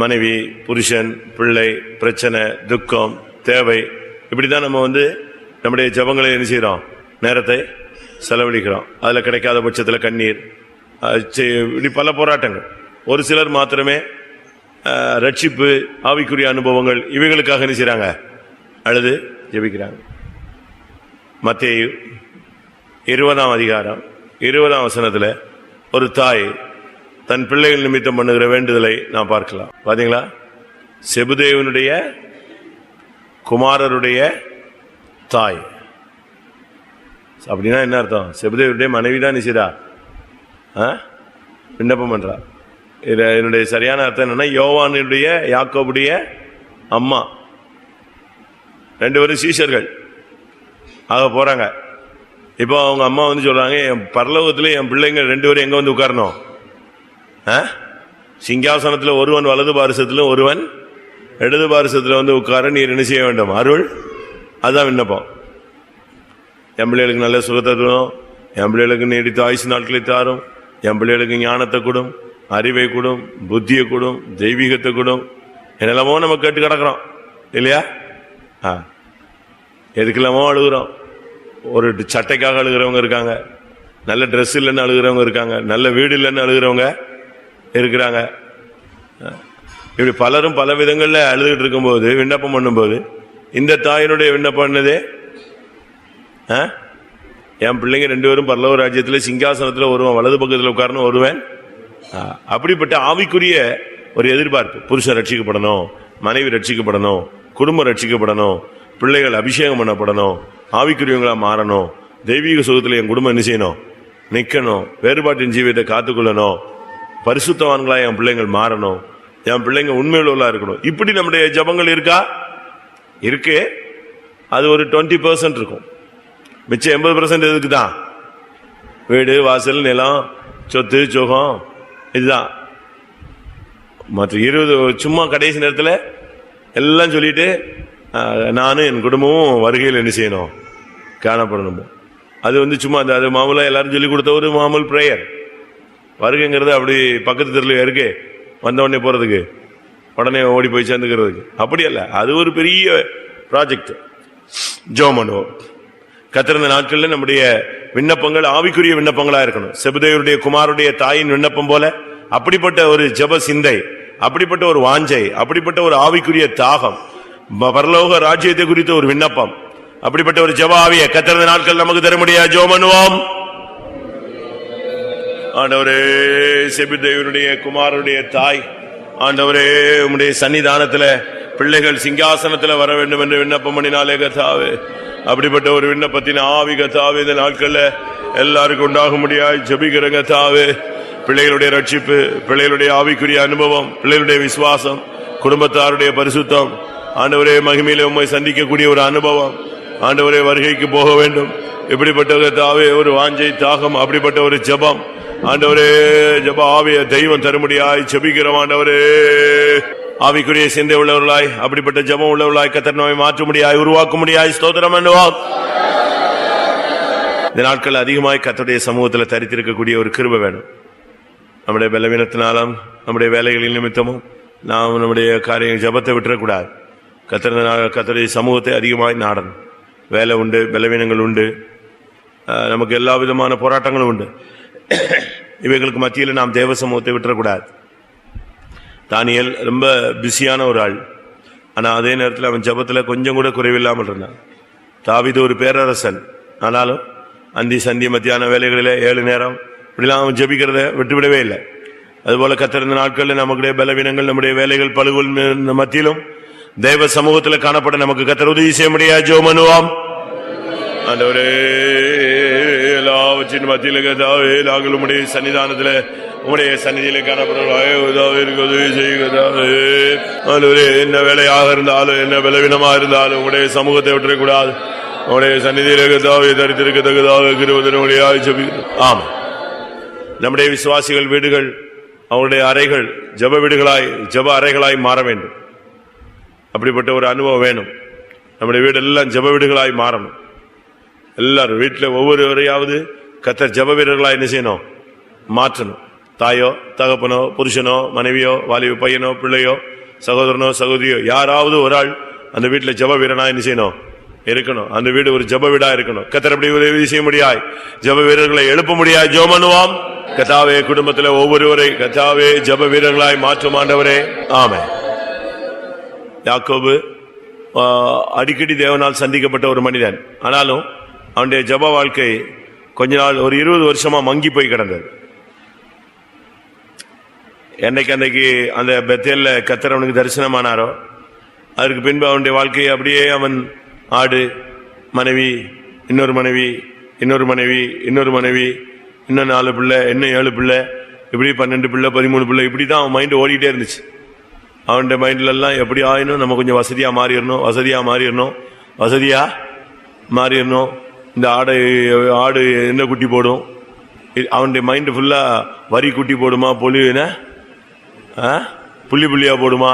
மனைவி, புருஷன், பிள்ளை, பிரச்சனை, துக்கம், தேவை, இப்படிதான் நம்ம நம்முடைய ஜபங்களை என்ன செய்யறோம், நேரத்தை செலவழிக்கிறோம். அதில் கிடைக்காத பட்சத்தில் கண்ணீர், இப்படி பல போராட்டங்கள். ஒரு சிலர் மாத்திரமே ரட்சிப்பு, ஆவிக்குரிய அனுபவங்கள், இவைகளுக்காக என்ன செய்றாங்க, அழுது ஜெபிக்கிறாங்க. மத்தேயு 20ஆம் அதிகாரம் 20ஆம் வசனத்துல ஒரு தாய் தன் பிள்ளைகள் நிமித்தம் பண்ணுகிற வேண்டுதலை நாம் பார்க்கலாம். பாத்தீங்களா? செபுதேவனுடைய குமாரருடைய தாய். அப்படின்னா என்ன அர்த்தம்? செபுதேவனுடைய மனைவிதான் நிசிரா விண்ணப்பம் பண்றா. என்னுடைய சரியான அர்த்தம் என்னன்னா, யோவானுடைய யாக்கோபுடைய அம்மா. 2 பேரும் சீஷர்கள் ஆக போறாங்க. இப்போ அவங்க அம்மா சொல்றாங்க, என் பரலோகத்துல என் பிள்ளைங்க 2 பேரும் எங்க உட்காரணும்? சிங்காசனத்துல ஒருவன் வலது பாரிசத்திலும் ஒருவன் இடது பாரிசத்துல உட்கார நீர் என்ன செய்ய வேண்டும்? அருள். அதுதான் விண்ணப்பம். என் பிள்ளைகளுக்கு நல்ல சுகத்தை தரும், என் பிள்ளைகளுக்கு நீடித்த ஆயுசு நாட்களை தாரும், என் பிள்ளைகளுக்கு ஞானத்தை கொடும், அறிவை கொடும், புத்தியை கொடும், தெய்வீகத்தை கொடும். என்னெல்லாமோ நம்ம கேட்டு கிடக்கிறோம் இல்லையா? எதுக்கெல்லாமோ அழுகிறோம். ஒரு சட்டைக்காக அழுகிறவங்க இருக்காங்க, நல்ல ட்ரெஸ் இல்லைன்னு அழுகிறவங்க இருக்காங்க, நல்ல வீடு இல்லைன்னு அழுகிறவங்க இருக்கிறாங்க. இப்படி பலரும் பல விதங்கள்ல அழுதுகிட்டு இருக்கும்போது, விண்ணப்பம் பண்ணும்போது, இந்த தாயினுடைய விண்ணப்பம் என்னது? என் பிள்ளைங்க 2 பேரும் பரலோக ராஜ்யத்துல சிங்காசனத்துல ஒருவன் வலது பக்கத்தில் உட்காரணும், ஒருவன். அப்படிப்பட்ட ஆவிக்குரிய ஒரு எதிர்பார்ப்பு. புருஷன் ரட்சிக்கப்படணும், மனைவி ரட்சிக்கப்படணும், குடும்பம் ரட்சிக்கப்படணும், பிள்ளைகள் அபிஷேகம் பண்ணப்படணும், ஆவிக்குரியவங்களா மாறணும், தெய்வீக சுகத்துல என் குடும்பம் என்ன செய்யணும்? நிக்கணும், வேறுபாட்டின் ஜீவியத்தை காத்துக்கொள்ளணும், பரிசுத்தவான்களா என் பிள்ளைங்கள் மாறணும், என் பிள்ளைங்க உண்மையுள்ளவர்களா இருக்கணும். இப்படி நம்முடைய ஜபங்கள் இருக்கா? இருக்கு. அது ஒரு 20% இருக்கும். மிச்சம் 80% எதுக்கு தான்? வீடு, வாசல், நிலம், சொத்து, சுகம், இதுதான். மற்ற 20 சும்மா கடைசி நேரத்தில் எல்லாம் சொல்லிட்டு நானும் என் குடும்பமும் வருகையில் என்ன செய்யணும்? காணப்படணும். அது சும்மா அது மாமூலா எல்லாரும் சொல்லி கொடுத்த ஒரு மாமூல் பிரேயர். வருகைங்கிறது அப்படி பக்கத்து தெருவில் இருக்கு, வந்த உடனே போறதுக்கு, உடனே ஓடி போய் சேர்ந்துக்கிறதுக்கு, அப்படி அல்ல. அது ஒரு பெரிய ப்ராஜெக்ட். ஜெபம் பண்ணுவோம். கத்திருந்த நாட்களில் நம்முடைய விண்ணப்பங்கள் ஆவிக்குரிய விண்ணப்பங்களா இருக்கணும். செபுதேவருடைய குமாருடைய தாயின் விண்ணப்பம் போல அப்படிப்பட்ட ஒரு ஜெப சிந்தை, அப்படிப்பட்ட ஒரு வாஞ்சை, அப்படிப்பட்ட ஒரு ஆவிக்குரிய தாகம், பரலோக ராஜ்யத்தை குறித்த ஒரு விண்ணப்பம், அப்படிப்பட்ட ஒரு ஜெப ஆவியை கத்திருந்த நாட்கள் நமக்கு தர முடியாது. ஜெபம் பண்ணுவோம். ஆண்டவரே, செபுதேவனுடைய குமாரனுடைய தாய், ஆண்டவரே, உம்முடைய சன்னிதானத்துல பிள்ளைகள் சிங்காசனத்துல வர வேண்டும் என்று விண்ணப்பம் பண்ணினாலே கர்த்தாவே, அப்படிப்பட்ட ஒரு விண்ணப்பத்தின் ஆவி கர்த்தாவே இந்த நாட்கள்ல எல்லாருக்கும் உண்டாக முடியாது ஜெபிக்கிற கர்த்தாவே. பிள்ளைகளுடைய ரட்சிப்பு, பிள்ளைகளுடைய ஆவிக்குரிய அனுபவம், பிள்ளைகளுடைய விசுவாசம், குடும்பத்தாருடைய பரிசுத்தம், ஆண்டவரே மகிமையிலே உம்மை சந்திக்கக்கூடிய ஒரு அனுபவம், ஆண்டவரே வருகைக்கு போக வேண்டும், இப்படிப்பட்ட கர்த்தாவே ஒரு வாஞ்சை தாகம், அப்படிப்பட்ட ஒரு ஜெபம், ஆண்டவரே ஜெப ஆவிய தெய்வம் தரும்படியாய் ஜெபிக்கிறோம். ஆண்டவரே, ஆவிக்குரிய சிந்தை உள்ளவர்களாய், அப்படிப்பட்ட ஜெபம் உள்ளவர்களாய் கர்த்தர் நம்மை மாற்ற முடியாய், உருவாக்க முடியாய். ஸ்தோத்திரம் பண்ணுவோம். இந்த நாட்கள் அதிகமாய் கர்த்தருடைய சமூகத்தில் தரித்திருக்கக்கூடிய ஒரு கிருபை வேணும். நம்முடைய பலவீனத்தினாலும் நம்முடைய வேலைகளின் நிமித்தமும் நாம் நம்முடைய காரியம் ஜெபத்தை விட்டுறக்கூடாது. கர்த்தருடைய சமூகத்தை அதிகமாய் நாடணும். வேலை உண்டு, பலவீனங்கள் உண்டு, நமக்கு எல்லா விதமான போராட்டங்களும் உண்டு. இவைகளுக்கு மத்தியில் நாம் தேவ சமூகத்தை விட்டுறக்கூடாது. தானியேல் ரொம்ப பிஸியான ஒரு ஆள், ஆனால் அதே நேரத்தில் அவன் ஜபத்தில் கொஞ்சம் கூட குறைவில்லாமல் இருந்தான். தாவீது ஒரு பேரரசன், ஆனாலும் அந்தி சந்தி மத்தியான வேலைகளில் 7 நேரம் இப்படிலாம் அவன் ஜபிக்கிறத விட்டுவிடவே இல்லை. அதுபோல கத்திருந்த நாட்களில் நமக்குடைய பலவீனங்கள், நம்முடைய வேலைகள், பழுகுள் மத்தியிலும் தேவ சமூகத்தில் காணப்பட நமக்கு கர்த்தர் உதவி செய்ய முடியாது. ஜெபம் பண்ணுவோம். ஆண்டவரே, எல்லாவற்றின் மத்தியில் கர்த்தாவே நாங்கள் உம்முடைய சன்னிதானத்தில், உம்முடைய சந்நிதியிலே காணப்படுவதற்கு உதவி செய்கிறதாவே. ஆண்டவரே, என்ன வேலையாக இருந்தாலும், என்ன பலவீனமாக இருந்தாலும் உம்முடைய சமூகத்தை விட்டுறக்கூடாது. உம்முடைய சந்நிதியிலே கர்த்தாவே தரித்திருக்கத்தக்கதாக கிருபையாய் ஜெபிக்கிறோம். ஆம், நம்முடைய விசுவாசிகள் வீடுகள், அவருடைய அறைகள் ஜெப வீடுகளாய், ஜெப அறைகளாய் மாற வேண்டும். அப்படிப்பட்ட ஒரு அனுபவம் வேணும். நம்முடைய வீடு எல்லாம் ஜெப வீடுகளாய் மாறணும். எல்லாரும் வீட்டில் ஒவ்வொருவரையாவது கர்த்தர் ஜெப வீரர்களாய் என்ன செய்யணும்? மாற்றணும். தாயோ தகப்பனோ புருஷனோ மனைவியோ வாலிப பையனோ பிள்ளையோ சகோதரனோ சகோதரியோ யாராவது ஒரு ஆள் அந்த வீட்டில் ஜெப வீரனா என்ன செய்யணும்? இருக்கணும். அந்த வீடு ஒரு ஜெப வீடா இருக்கணும். கர்த்தர் அப்படி உதவி செய்ய முடியாது, ஜெப வீரர்களை எழுப்ப முடியாது. ஜெபம் பண்ணுவோம். கர்த்தாவே, குடும்பத்தில் ஒவ்வொருவரை கர்த்தாவே ஜெப வீரர்களாய் மாற்றும் ஆண்டவரே. ஆமென். யாக்கோபு அடிக்கடி தேவனால் சந்திக்கப்பட்ட ஒரு மனிதன். ஆனாலும் அவனுடைய ஜெப வாழ்க்கை கொஞ்ச நாள், ஒரு 20 வருஷமா மங்கி போய் கிடந்தது. அன்னைக்கு அந்த பெத்தேல்ல கர்த்தர் அவனுக்கு தரிசனமானாரோ, அதற்கு பின்பு அவனுடைய வாழ்க்கையை அப்படியே அவன் ஆடு, மனைவி, இன்னொரு மனைவி, இன்னொரு மனைவி, இன்னொரு மனைவி, இன்னும் 4 பிள்ளை, இன்னும் 7 பிள்ளை, இப்படி 12 பிள்ளை, 13 பிள்ளை, இப்படி தான் அவன் மைண்டு ஓடிட்டே இருந்துச்சு. அவனுடைய மைண்ட்லாம் எப்படி ஆயினும் நம்ம கொஞ்சம் வசதியாக மாறிடணும், வசதியாக மாறிடணும், வசதியாக மாறிடணும். இந்த ஆடு என்ன குட்டி போடும்? அவனுடைய மைண்டு ஃபுல்லாக வரி குட்டி போடுமா, புள்ளி புள்ளியாக போடுமா,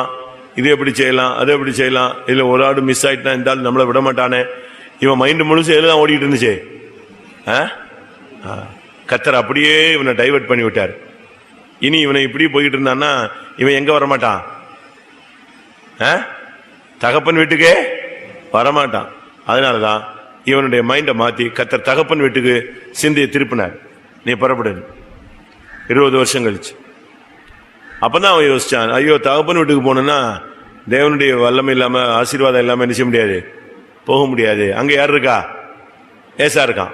இது எப்படி செய்யலாம், அதை எப்படி செய்யலாம், இதில் ஒரு ஆடு மிஸ் ஆகிட்டா இருந்தாலும் நம்மளை விட மாட்டானே. இவன் மைண்டு முழுசு எல்லாம் ஓடிட்டு இருந்துச்சு. கர்த்தர் அப்படியே இவனை டைவர்ட் பண்ணி விட்டார். இனி இவனை இப்படி போய்கிட்டு இருந்தான்னா இவன் எங்கே வரமாட்டான்? தகப்பன் வீட்டுக்கே வரமாட்டான். அதனால தான் இவனுடைய மைண்டை மாற்றி கர்த்தர் தகப்பன் வீட்டுக்கு சிந்தையை திருப்பினார். நீ புறப்படு. 20 வருஷம் கழிச்சு அப்பதான் அவன் யோசிச்சான், ஐயோ தகப்பன் வீட்டுக்கு போனோன்னா தேவனுடைய வல்லமை இல்லாமல் ஆசீர்வாதம் இல்லாமல் என்ன செய்ய முடியாது, போக முடியாது. அங்கே யார் இருக்கா? ஏசா இருக்கான்.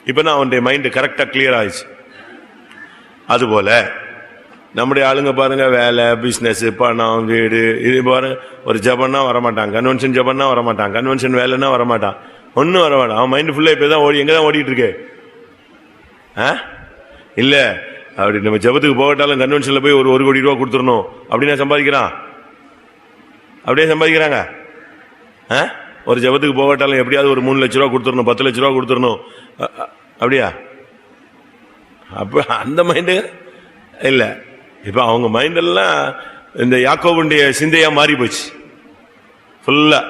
இப்பதான் அவனுடைய மைண்டு கரெக்டாக கிளியர் ஆயிடுச்சு. அதுபோல நம்முடைய ஆளுங்க பாருங்க, வேலை, பிஸ்னஸ், பணம், வீடு, இது பாருங்க, ஒரு ஜபன்னா வரமாட்டான், கன்வென்ஷன் ஜபன்னா வரமாட்டான், கன்வென்ஷன் வேலைன்னா வரமாட்டான், ஒன்றும் வரமாட்டான். அவன் மைண்டு ஃபுல்லாக இப்போ தான் எங்கே தான் ஓடிட்டு இருக்கு? இல்லை, அப்படி நம்ம ஜபத்துக்கு போகட்டாலும் கன்வென்ஷனில் போய் ஒரு 1 கோடி ரூபா கொடுத்துடணும் அப்படின்னா சம்பாதிக்கிறான். அப்படியே சம்பாதிக்கிறாங்க. ஒரு ஜபத்துக்கு போகட்டாலும் எப்படியாவது ஒரு 3 லட்ச ரூபா கொடுத்துடணும், 10 லட்ச ரூபா கொடுத்துடணும், அப்படியா? அப்போ அந்த மைண்டு இல்லை. இப்போ அவங்க மைண்டெல்லாம் இந்த யாக்கோபுடைய சிந்தையாக மாறி போச்சு. ஃபுல்லாக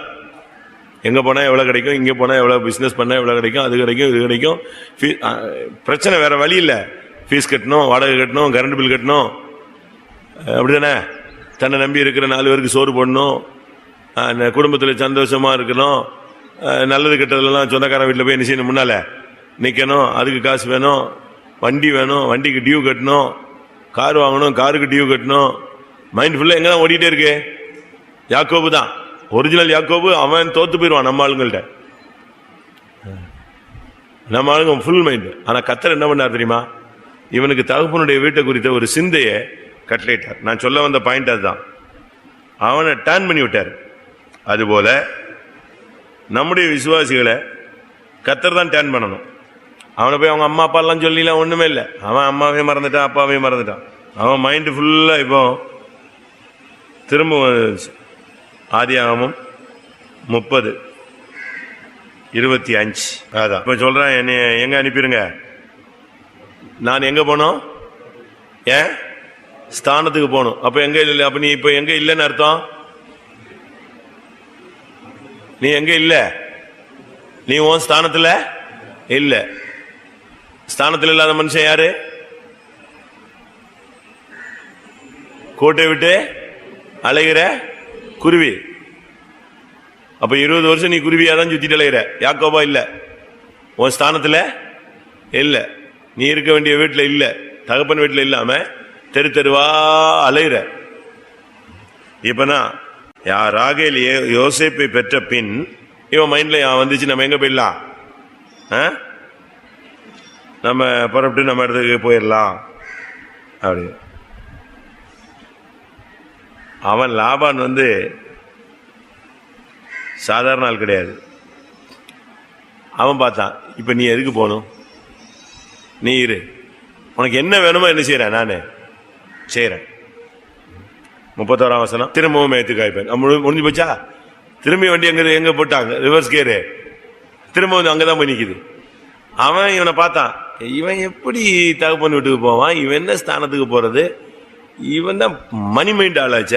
எங்கே போனால் எவ்வளோ கிடைக்கும், இங்கே போனால் எவ்வளோ, பிஸ்னஸ் பண்ணால் எவ்வளோ கிடைக்கும், அது கிடைக்கும், இது கிடைக்கும். பிரச்சனை வேறு வழி இல்லை. ஃபீஸ் கட்டணும், வாடகை கட்டணும், கரண்ட் பில் கட்டணும், அப்படி தானே? தன்னை நம்பி இருக்கிற 4 பேருக்கு சோறு போடணும், குடும்பத்தில் சந்தோஷமாக இருக்கணும், நல்லது கெட்டதெல்லாம் சொந்தக்காரன் வீட்டில் போய் என்ன செய்யணும், முன்னால் நிற்கணும், அதுக்கு காசு வேணும், வண்டி வேணும், வண்டிக்கு டியூ கட்டணும், கார் வாங்கணும், காருக்கு டியூ கட்டணும். மைண்ட் ஃபுல்லாக எங்கே தான் ஓடிட்டே இருக்கு? யாக்கோபு தான் ஒரிஜினல் யாக்கோபு. அவன் தோத்து போயிடுவான் நம்ம ஆளுங்கள்ட்ட. நம்ம ஆளுங்க ஃபுல் மைண்டு. ஆனால் கர்த்தர் என்ன பண்ணார் தெரியுமா? இவனுக்கு தகப்பனுடைய வீட்டை குறித்த ஒரு சிந்தையை கட்டளையிட்டார். நான் சொல்ல வந்த பாயிண்ட் அதுதான். அவனை டர்ன் பண்ணி விட்டார். அதுபோல நம்முடைய விசுவாசிகளை கர்த்தர் தான் டர்ன் பண்ணணும். அவனை போய் அவங்க அம்மா அப்பாலாம் சொல்லிலாம் ஒன்றுமே இல்லை. அவன் அம்மாவையும் மறந்துட்டான், அப்பாவையும் மறந்துட்டான். அவன் மைண்டு ஃபுல்லாக இப்போ திரும்ப ஆதியாகமம் 30:25 அதான் இப்போ சொல்கிறேன். என்னை எங்கே அனுப்பிடுங்க? நான் எங்கே போனோம்? ஏன் ஸ்தானத்துக்கு போகணும். அப்போ எங்கே இல்லை? அப்போ நீ இப்போ எங்கே இல்லைன்னு அர்த்தம்? நீ எங்கே இல்லை? நீ உன் ஸ்தானத்தில் இல்லை. ஸ்தானத்தில் இல்லாத மனுஷன் யாரு? கோட்டை விட்டு அலைகிற குருவி. அப்ப 20 வருஷம் நீ குருவியா தான் சுத்திட்டு அலைகிற. யாக்கோபா இல்ல, உன் ஸ்தானத்துல இல்ல, நீ இருக்க வேண்டிய வீட்டுல இல்ல, தகப்பன் வீட்டுல இல்லாம தெரு தெருவா அலைகிற. இப்பனா ராகேல் யோசேப்பை பெற்ற பின் இவன் மைண்ட்ல வந்துச்சு, நம்ம எங்க போயிடலாம், நம்ம புறப்பட்டு நம்ம இடத்துக்கு போயிடலாம் அப்படி. அவன் லாபான் சாதாரண ஆள் கிடையாது. அவன் பார்த்தான், இப்ப நீ எதுக்கு போகணும், நீ இரு, உனக்கு என்ன வேணுமோ என்ன செய்யறேன், நான் செய்யறேன். 31ஆம் வசனம். திரும்பவும் மேய்த்து காய்ப்பேன். முடிஞ்சு போச்சா? திரும்பி வண்டி எங்க போட்டாங்க, ரிவர்ஸ் கேரு, திரும்ப அங்கதான் போய் நிக்குது. அவன் இவனை பார்த்தான், இவன் எப்படி தகப்பன் வீட்டுக்கு போவான், இவன் என்ன ஸ்தானத்துக்கு போறது, இவன் தான் மணி மைண்ட் ஆளாச்ச.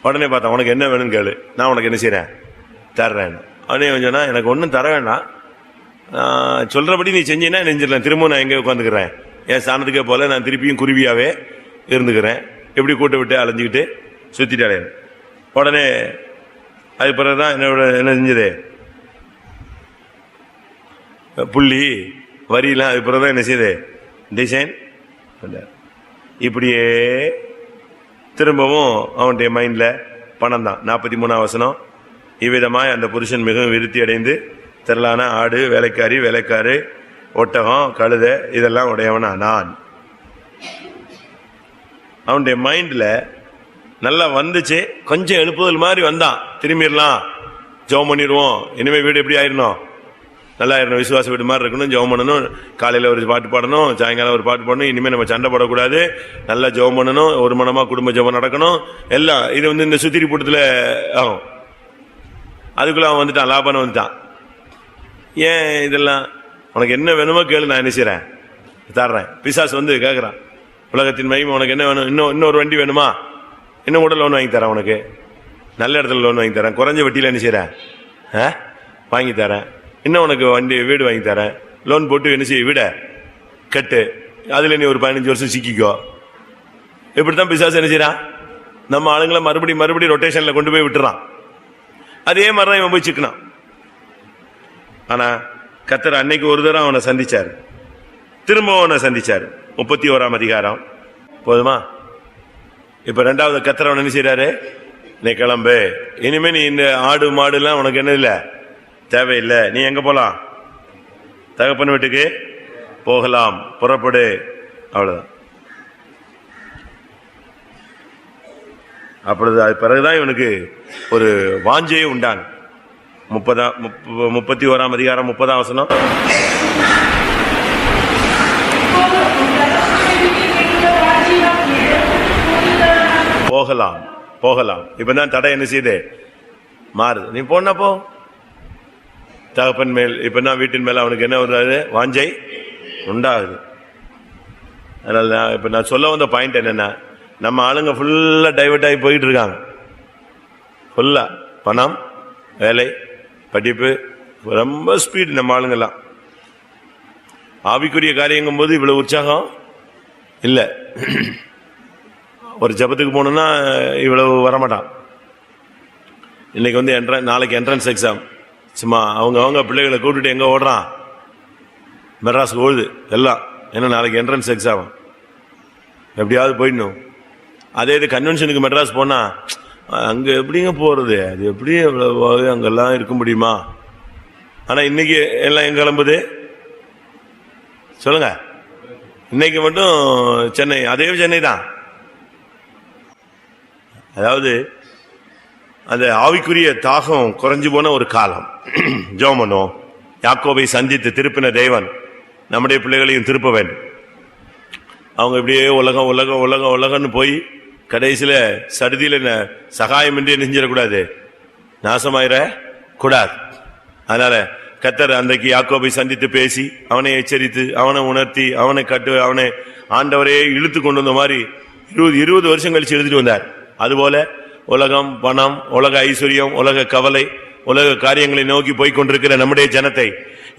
உடனே பார்த்தான், உனக்கு என்ன வேணும்னு கேளு, நான் உனக்கு என்ன செய்யறேன், தர்றேன். அவனே சொன்னா, எனக்கு ஒன்றும் தர வேண்டாம், சொல்றபடி நீ செஞ்சீன்னா நெஞ்சிடலாம், திரும்ப நான் எங்கே உட்காந்துக்கிறேன், என் ஸ்தானத்துக்கே போல, நான் திருப்பியும் குருவியாவே இருந்துக்கிறேன். எப்படி கூட்ட விட்டு அலைஞ்சிக்கிட்டு சுத்திட்டு அலையிறேன். உடனே அது பிறகுதான் என்ன செஞ்சது, புள்ளி வரியெல்லாம் அது பிறகுதான் என்ன செய்யுது, டிசைன். இப்படியே திரும்பவும் அவனுடைய மைண்ட்ல பணம் தான். 43ஆம் வசனம், இவ்விதமாய் அந்த புருஷன் மிகவும் விருத்தி அடைந்து திரளான ஆடு, வேலைக்காரு, ஒட்டகம், கழுதை இதெல்லாம் உடையவனா நான். அவனுடைய மைண்ட்ல நல்லா வந்துச்சு. கொஞ்சம் எழுப்புதல் மாதிரி வந்தான். திரும்பிடலாம், ஜெபம் பண்ணிடுவோம், இனிமே வீடு எப்படி ஆயிடணும், நல்லா இருக்கணும், விசுவாச வீடு மாதிரி இருக்கணும், ஜெபம் பண்ணணும், காலையில் ஒரு பாட்டு பாடணும், சாயங்காலம் ஒரு பாட்டு பாடணும், இனிமேல் நம்ம சண்டை போடக்கூடாது, நல்லா ஜெபம் பண்ணணும், ஒரு மனமா குடும்ப ஜெபம் நடக்கணும், எல்லாம். இது இந்த சுத்திரி கூட்டத்தில் ஆகும். அதுக்குள்ள அவன் வந்துட்டான், லாபம் வந்துட்டான். ஏன் இதெல்லாம், உனக்கு என்ன வேணுமோ கேளு, நான் என்ன செய்றேன், தர்றேன். பிசாசு கேட்குறான், உலகத்தின் மகிமை உனக்கு என்ன வேணும், இன்னொரு வண்டி வேணுமா, இன்னும் கூட லோன் வாங்கி தரேன், உனக்கு நல்ல இடத்துல லோன் வாங்கி தரேன், குறைஞ்ச வட்டியில் என்ன செய்றேன், வாங்கி தரேன், இன்னும் உனக்கு வீடு வாங்கி தரேன், லோன் போட்டு என்ன செய்ய, வீட கட்டு, அதுல நீ ஒரு 15 வருஷம் சிக்கிக்கோ. இப்படித்தான் பிசாசு என்ன செய்யறான், நம்ம ஆளுங்களை மறுபடியும் ரொட்டேஷன்ல கொண்டு போய் விட்டுறான். அதே மாதிரிதான் இவன் போய் சிக்கனான். ஆனா கர்த்தர் அன்னைக்கு ஒரு தடவை அவனை சந்திச்சாரு, திரும்பவும் அவனை சந்திச்சாரு. 31ஆம் அதிகாரம் போதுமா? இப்ப 2வது கர்த்தர் அவன் என்ன செய்யறாரு, நீ கிளம்பு, இனிமே நீ இந்த ஆடு மாடு எல்லாம் உனக்கு என்ன இல்ல, தேவையில்லை, நீ எங்க போலாம், தகப்பன் வீட்டுக்கு போகலாம், புறப்படு, அவ்வளவுதான். அப்பொழுது அது பிறகுதான் இவனுக்கு ஒரு வாஞ்சையே உண்டான். 31ஆம் அதிகாரம் 30ஆம் வசனம், போகலாம். இப்பதான் தடை என்ன செய்யுது, மாறுது. நீ போனப்போ தகப்பன் மேல், இப்ப வீட்டின் மேல அவனுக்கு என்ன வருது, வாஞ்சை உண்டாகுது. அதனால இப்ப நான் சொல்ல வந்த பாயிண்ட் என்னன்னா, நம்ம ஆளுங்க ஃபுல்லா டைவர்ட் ஆகி போயிட்டு இருக்காங்க. ஃபுல்லா பணம், வேலை, படிப்பு, ரொம்ப ஸ்பீட் நம்ம ஆளுங்கெல்லாம். ஆவிக்குரிய காரியங்கும் போது இவ்வளவு உற்சாகம் இல்ல. ஒரு ஜபத்துக்கு போகணும்னா இவ்வளவு வரமாட்டான். இன்னைக்கு நாளைக்கு என்ட்ரன்ஸ் எக்ஸாம், சும்மா அவங்க பிள்ளைகளை கூட்டிட்டு எங்க ஓடுறான், மெட்ராஸுக்கு ஓடுது எல்லாம். ஏன்னா நாளைக்கு என்ட்ரன்ஸ் எக்ஸாம், எப்படியாவது போயிடணும். அதே இது கன்வென்ஷனுக்கு மெட்ராஸ் போனா அங்க எப்படிங்க போறது, அது எப்படி அங்கெல்லாம் இருக்க முடியுமா? ஆனா இன்னைக்கு எல்லாம் எங்க கிளம்புது சொல்லுங்க, இன்னைக்கு மட்டும் சென்னை, அதே சென்னை தான். அதாவது அந்த ஆவிக்குரிய தாகம் குறைஞ்சு போன ஒரு காலம். ஜோமனோ யாக்கோபை சந்தித்து திருப்பின தேவன் நம்முடைய பிள்ளைகளையும் திருப்ப வேண்டும். அவங்க இப்படியே உலகம் உலகம் உலகம் உலகம்னு போய் கடைசியில சடுதியில சகாயமின்றி நெஞ்சிடக்கூடாது, நாசமாயிர கூடாது. அதனால கர்த்தர் அன்றைக்கு யாக்கோபை சந்தித்து பேசி அவனை எச்சரித்து அவனை உணர்த்தி அவனை ஆண்டவரே இழுத்து கொண்டு வந்த மாதிரி 20 வருஷம் கழிச்சு எழுதிட்டு வந்தார். அதுபோல உலகம், பணம், உலக ஐஸ்வர்யம், உலக கவலை, உலக காரியங்களை நோக்கி போய்கொண்டிருக்கிற நம்முடைய ஜனத்தை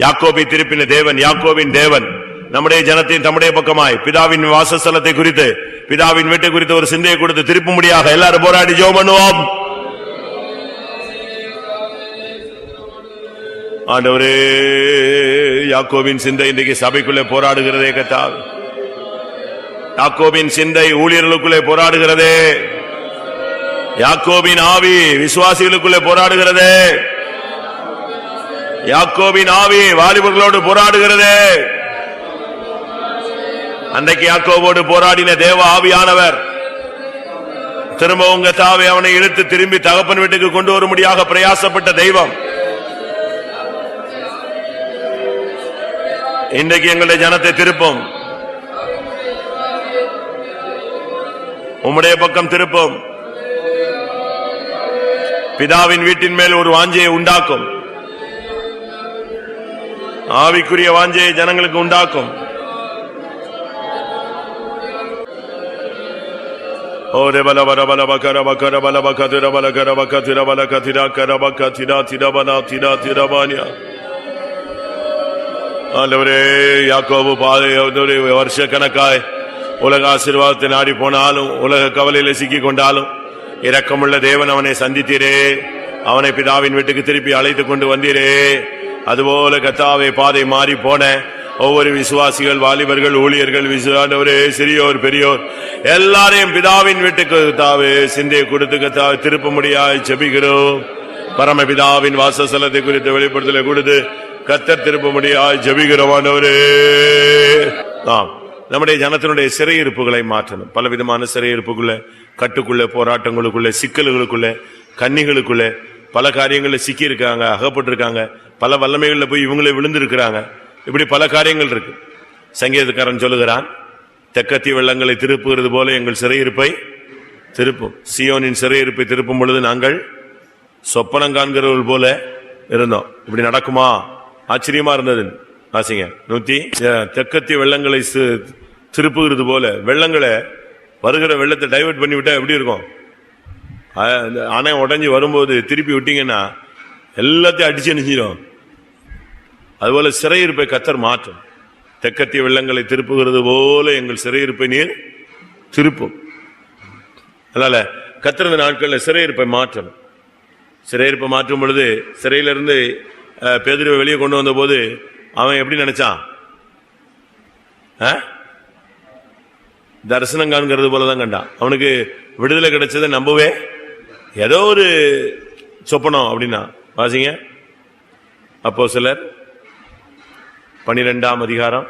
யாக்கோபை திருப்பின தேவன், யாக்கோபின் தேவன் நம்முடைய ஜனத்தை தம்முடைய பக்கமாய் பிதாவின் வாசஸ்தலத்தை குறித்து, பிதாவின் வீட்டை குறித்து ஒரு சிந்தையை கொடுத்து திருப்பும்படியாக எல்லாரும் போராடி ஜெபம் பண்ணுவோம். ஆண்டவரே, யாக்கோபின் சிந்தை இன்றைக்கு சபைக்குள்ளே போராடுகிறதே கர்த்தாவே. யாக்கோபின் சிந்தை ஊழியர்களுக்குள்ளே போராடுகிறதே. யாக்கோபின் ஆவி விசுவாசிகளுக்குள்ளே போராடுகிறதே. யாக்கோபின் ஆவி வாலிபர்களோடு போராடுகிறதே. அன்றைக்கு யாக்கோபோடு போராடின தேவ ஆவியானவர் திரும்ப உங்க தாவை அவனை இழுத்து திரும்பி தகப்பன் வீட்டுக்கு கொண்டு வரும்படியாக பிரயாசப்பட்ட தெய்வம் இன்றைக்கு எங்களுடைய ஜனத்தை திருப்பும், உம்முடைய பக்கம் திருப்பும். பிதாவின் வீட்டின் மேல் ஒரு வாஞ்சையை உண்டாக்கும், ஆவிக்குரிய வாஞ்சையை ஜனங்களுக்கு உண்டாக்கும். ஓரே பல பல பல பக்கர பக்கர பல பக்கதிர பல கர பக்கதிர பல கதிரா கர பக்கதிரா திரபனா திரா திரபானியா ஆண்டவரே, யாக்கோபு பாதை வருஷ கணக்காய் உலக ஆசீர்வாதத்தை நாடி போனாலும் உலக கவலையில சிக்கி கொண்டாலும் இரக்கமுள்ள தேவன் அவனை சந்தித்தீரே. அவனை பிதாவின் வீட்டுக்கு திருப்பி அழைத்துக் கொண்டு வந்தீரே. அதுபோல கர்த்தாவே, பாதை மாறி போன ஒவ்வொரு விசுவாசிகள், வாலிபர்கள், ஊழியர்கள், விசுவாண்டவரே, சிறியோர் பெரியோர் எல்லாரையும் பிதாவின் வீட்டுக்கு கர்த்தாவே சிந்தையை கொடுத்து கர்த்தாவே திருப்ப முடியாய் ஜெபிக்கிறோம். பரமபிதாவின் வாசஸ்தலத்தை குறித்து வெளிப்படுத்தலை கொடுத்து கர்த்தர் திருப்ப முடியாய் ஜெபிக்கிறோம். ஆண்டவரே, நம்முடைய ஜனத்தினுடைய சிறையிருப்புகளை மாற்றணும். பலவிதமான சிறையிருப்புக்குள்ள, கட்டுக்குள்ள, போராட்டங்களுக்குள்ள, சிக்கல்களுக்குள்ள, கன்னிகளுக்குள்ள பல காரியங்களில் சிக்கி இருக்காங்க, அகப்பட்டிருக்காங்க. பல வல்லமைகள்ல போய் இவங்களே விழுந்திருக்கிறாங்க. இப்படி பல காரியங்கள் இருக்கு. சங்கீதக்காரன் சொல்லுகிறான், தெக்கத்தி வெள்ளங்களை திருப்புகிறது போல எங்கள் சிறையிருப்பை திருப்பும். சியோனின் சிறையிருப்பை திருப்பும் பொழுது நாங்கள் சொப்பனம் காண்கிறவர்கள் போல இருந்தோம். இப்படி நடக்குமா? ஆச்சரியமா இருந்தது. வாசிங்க 100. தெக்கத்தி வெள்ளங்களை திருப்புகிறது போல, வெள்ளங்களை வருகிற வெள்ளத்தை டைவர்ட் பண்ணி விட்டா எப்படி இருக்கும்? அணை உடஞ்சி வரும்போது திருப்பி விட்டீங்கன்னா எல்லாத்தையும் அடிச்சு நினைச்சிடும். அதுபோல சிறையிருப்பை கர்த்தர் மாற்றும். தெக்கத்திய வெள்ளங்களை திருப்புகிறது போல எங்கள் சிறையிருப்பை நீர் திருப்பும். அதனால கர்த்தர் இந்த நாட்களில் சிறையிருப்பை மாற்றணும். சிறையிருப்பை மாற்றும் பொழுது, சிறையிலிருந்து பேதுருவை வெளியே கொண்டு வந்த போது அவன் எப்படி நினைச்சான்? தரிசனம் காண்கிறது போலதான் கண்டான். அவனுக்கு விடுதலை கிடைச்சதை நம்பவே ஏதோ ஒரு சொப்பனம் அப்படின்னா. வாசிங்க அப்போஸ்தலர் 12ஆம் அதிகாரம்.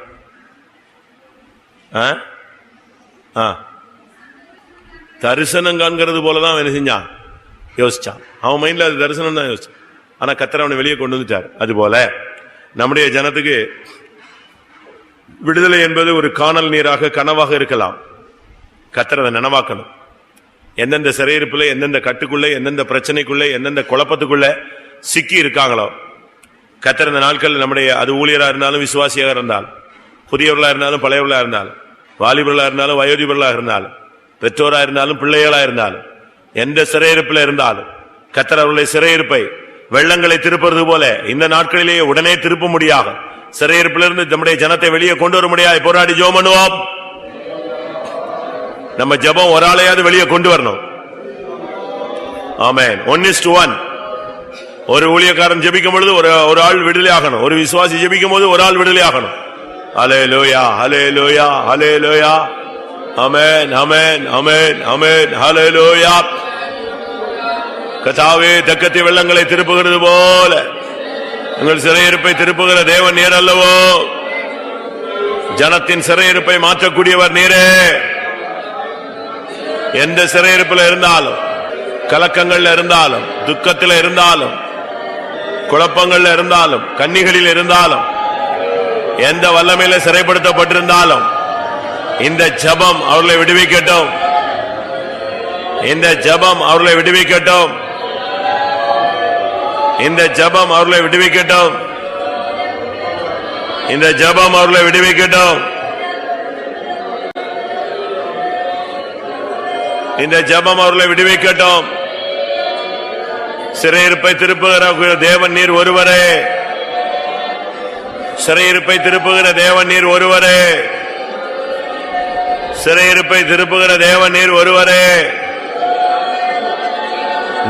தரிசனம் காண்கிறது போலதான் அவன் என்ன செஞ்சான்? யோசிச்சான். அவன் மைண்ட்ல அது தரிசனம் தான் யோசிச்சான். ஆனா கர்த்தர் அவனை வெளியே கொண்டு வந்துட்டார். அதுபோல நம்முடைய ஜனத்துக்கு விடுதலை என்பது ஒரு காணல் நீராக, கனவாக இருக்கலாம். கர்த்தர் அதை நனவாக்கணும். எந்தெந்த சிறையிருப்புல, எந்தெந்த கட்டுக்குள்ள, எந்தெந்த பிரச்சனைக்குள்ள, எந்தெந்த குழப்பத்துக்குள்ள சிக்கி இருக்காங்களோ, கர்த்தர் இந்த நாட்கள் நம்முடைய, அது ஊழியரா இருந்தாலும், விசுவாசியாக இருந்தாலும், புதியவர்களா இருந்தாலும், பழையவர்களா இருந்தாலும், வாலிபர்களா இருந்தாலும், வயோதிபர்களா இருந்தாலும், பெற்றோரா இருந்தாலும், பிள்ளைகளா இருந்தாலும், எந்த சிறையிருப்புல இருந்தாலும் கர்த்தர் அவருடைய சிறையிருப்பை வெள்ளங்களை திருப்பது போல இந்த நாட்களிலேயே உடனே திருப்ப முடியாது. சிறையிருப்பிலிருந்து நம்முடைய ஜனத்தை வெளியே கொண்டு வர முடியாது. போராடி ஜெபம் பண்ணுவோம். நம்ம ஜெபம் ஒரு ஆளையாவது வெளியே கொண்டு வரணும். ஆமென். 1:1. ஒரு ஊழியக்காரன் ஜெபிக்கும் பொழுது ஒரு ஆள் விடுதலை ஆகணும். ஒரு விசுவாசி ஜெபிக்கும் போது ஒரு ஆள் விடுதலை ஆகணும். ஹல்லேலூயா, ஹல்லேலூயா, ஹல்லேலூயா. ஆமென், ஆமென், ஆமென், ஆமென். ஹல்லேலூயா. கர்த்தாவே, தெக்கத்திய வெள்ளங்களை திருப்புகிறது போல உங்கள் சிறையிருப்பை திருப்புகிற தேவன் நீர் அல்லவோ? ஜனத்தின் சிறையிருப்பை மாற்றக்கூடியவர் நீரே. எந்த சிறையிருப்பில் இருந்தாலும், கலக்கங்கள்ல இருந்தாலும், துக்கத்தில் இருந்தாலும், குழப்பங்கள்ல இருந்தாலும், கன்னிகளில் இருந்தாலும், எந்த வல்லமையில சிறைப்படுத்தப்பட்டிருந்தாலும் இந்த ஜெபம் அவர்களை விடுவிக்கட்டும். இந்த ஜெபம் அவர்களை விடுவிக்கட்டும். இந்த ஜெபம் அவர்களை விடுவிக்கட்டும். இந்த ஜெபம் அவர்களை விடுவிக்கட்டும். இந்த ஜெபம் அவர்களை விடுவிக்கட்டும். சிறையிருப்பை திருப்புகிற தேவன் நீர் ஒருவரே. சிறையிருப்பை திருப்புகிற தேவன் நீர் ஒருவரே. சிறையிருப்பை திருப்புகிற தேவன் நீர் ஒருவரே.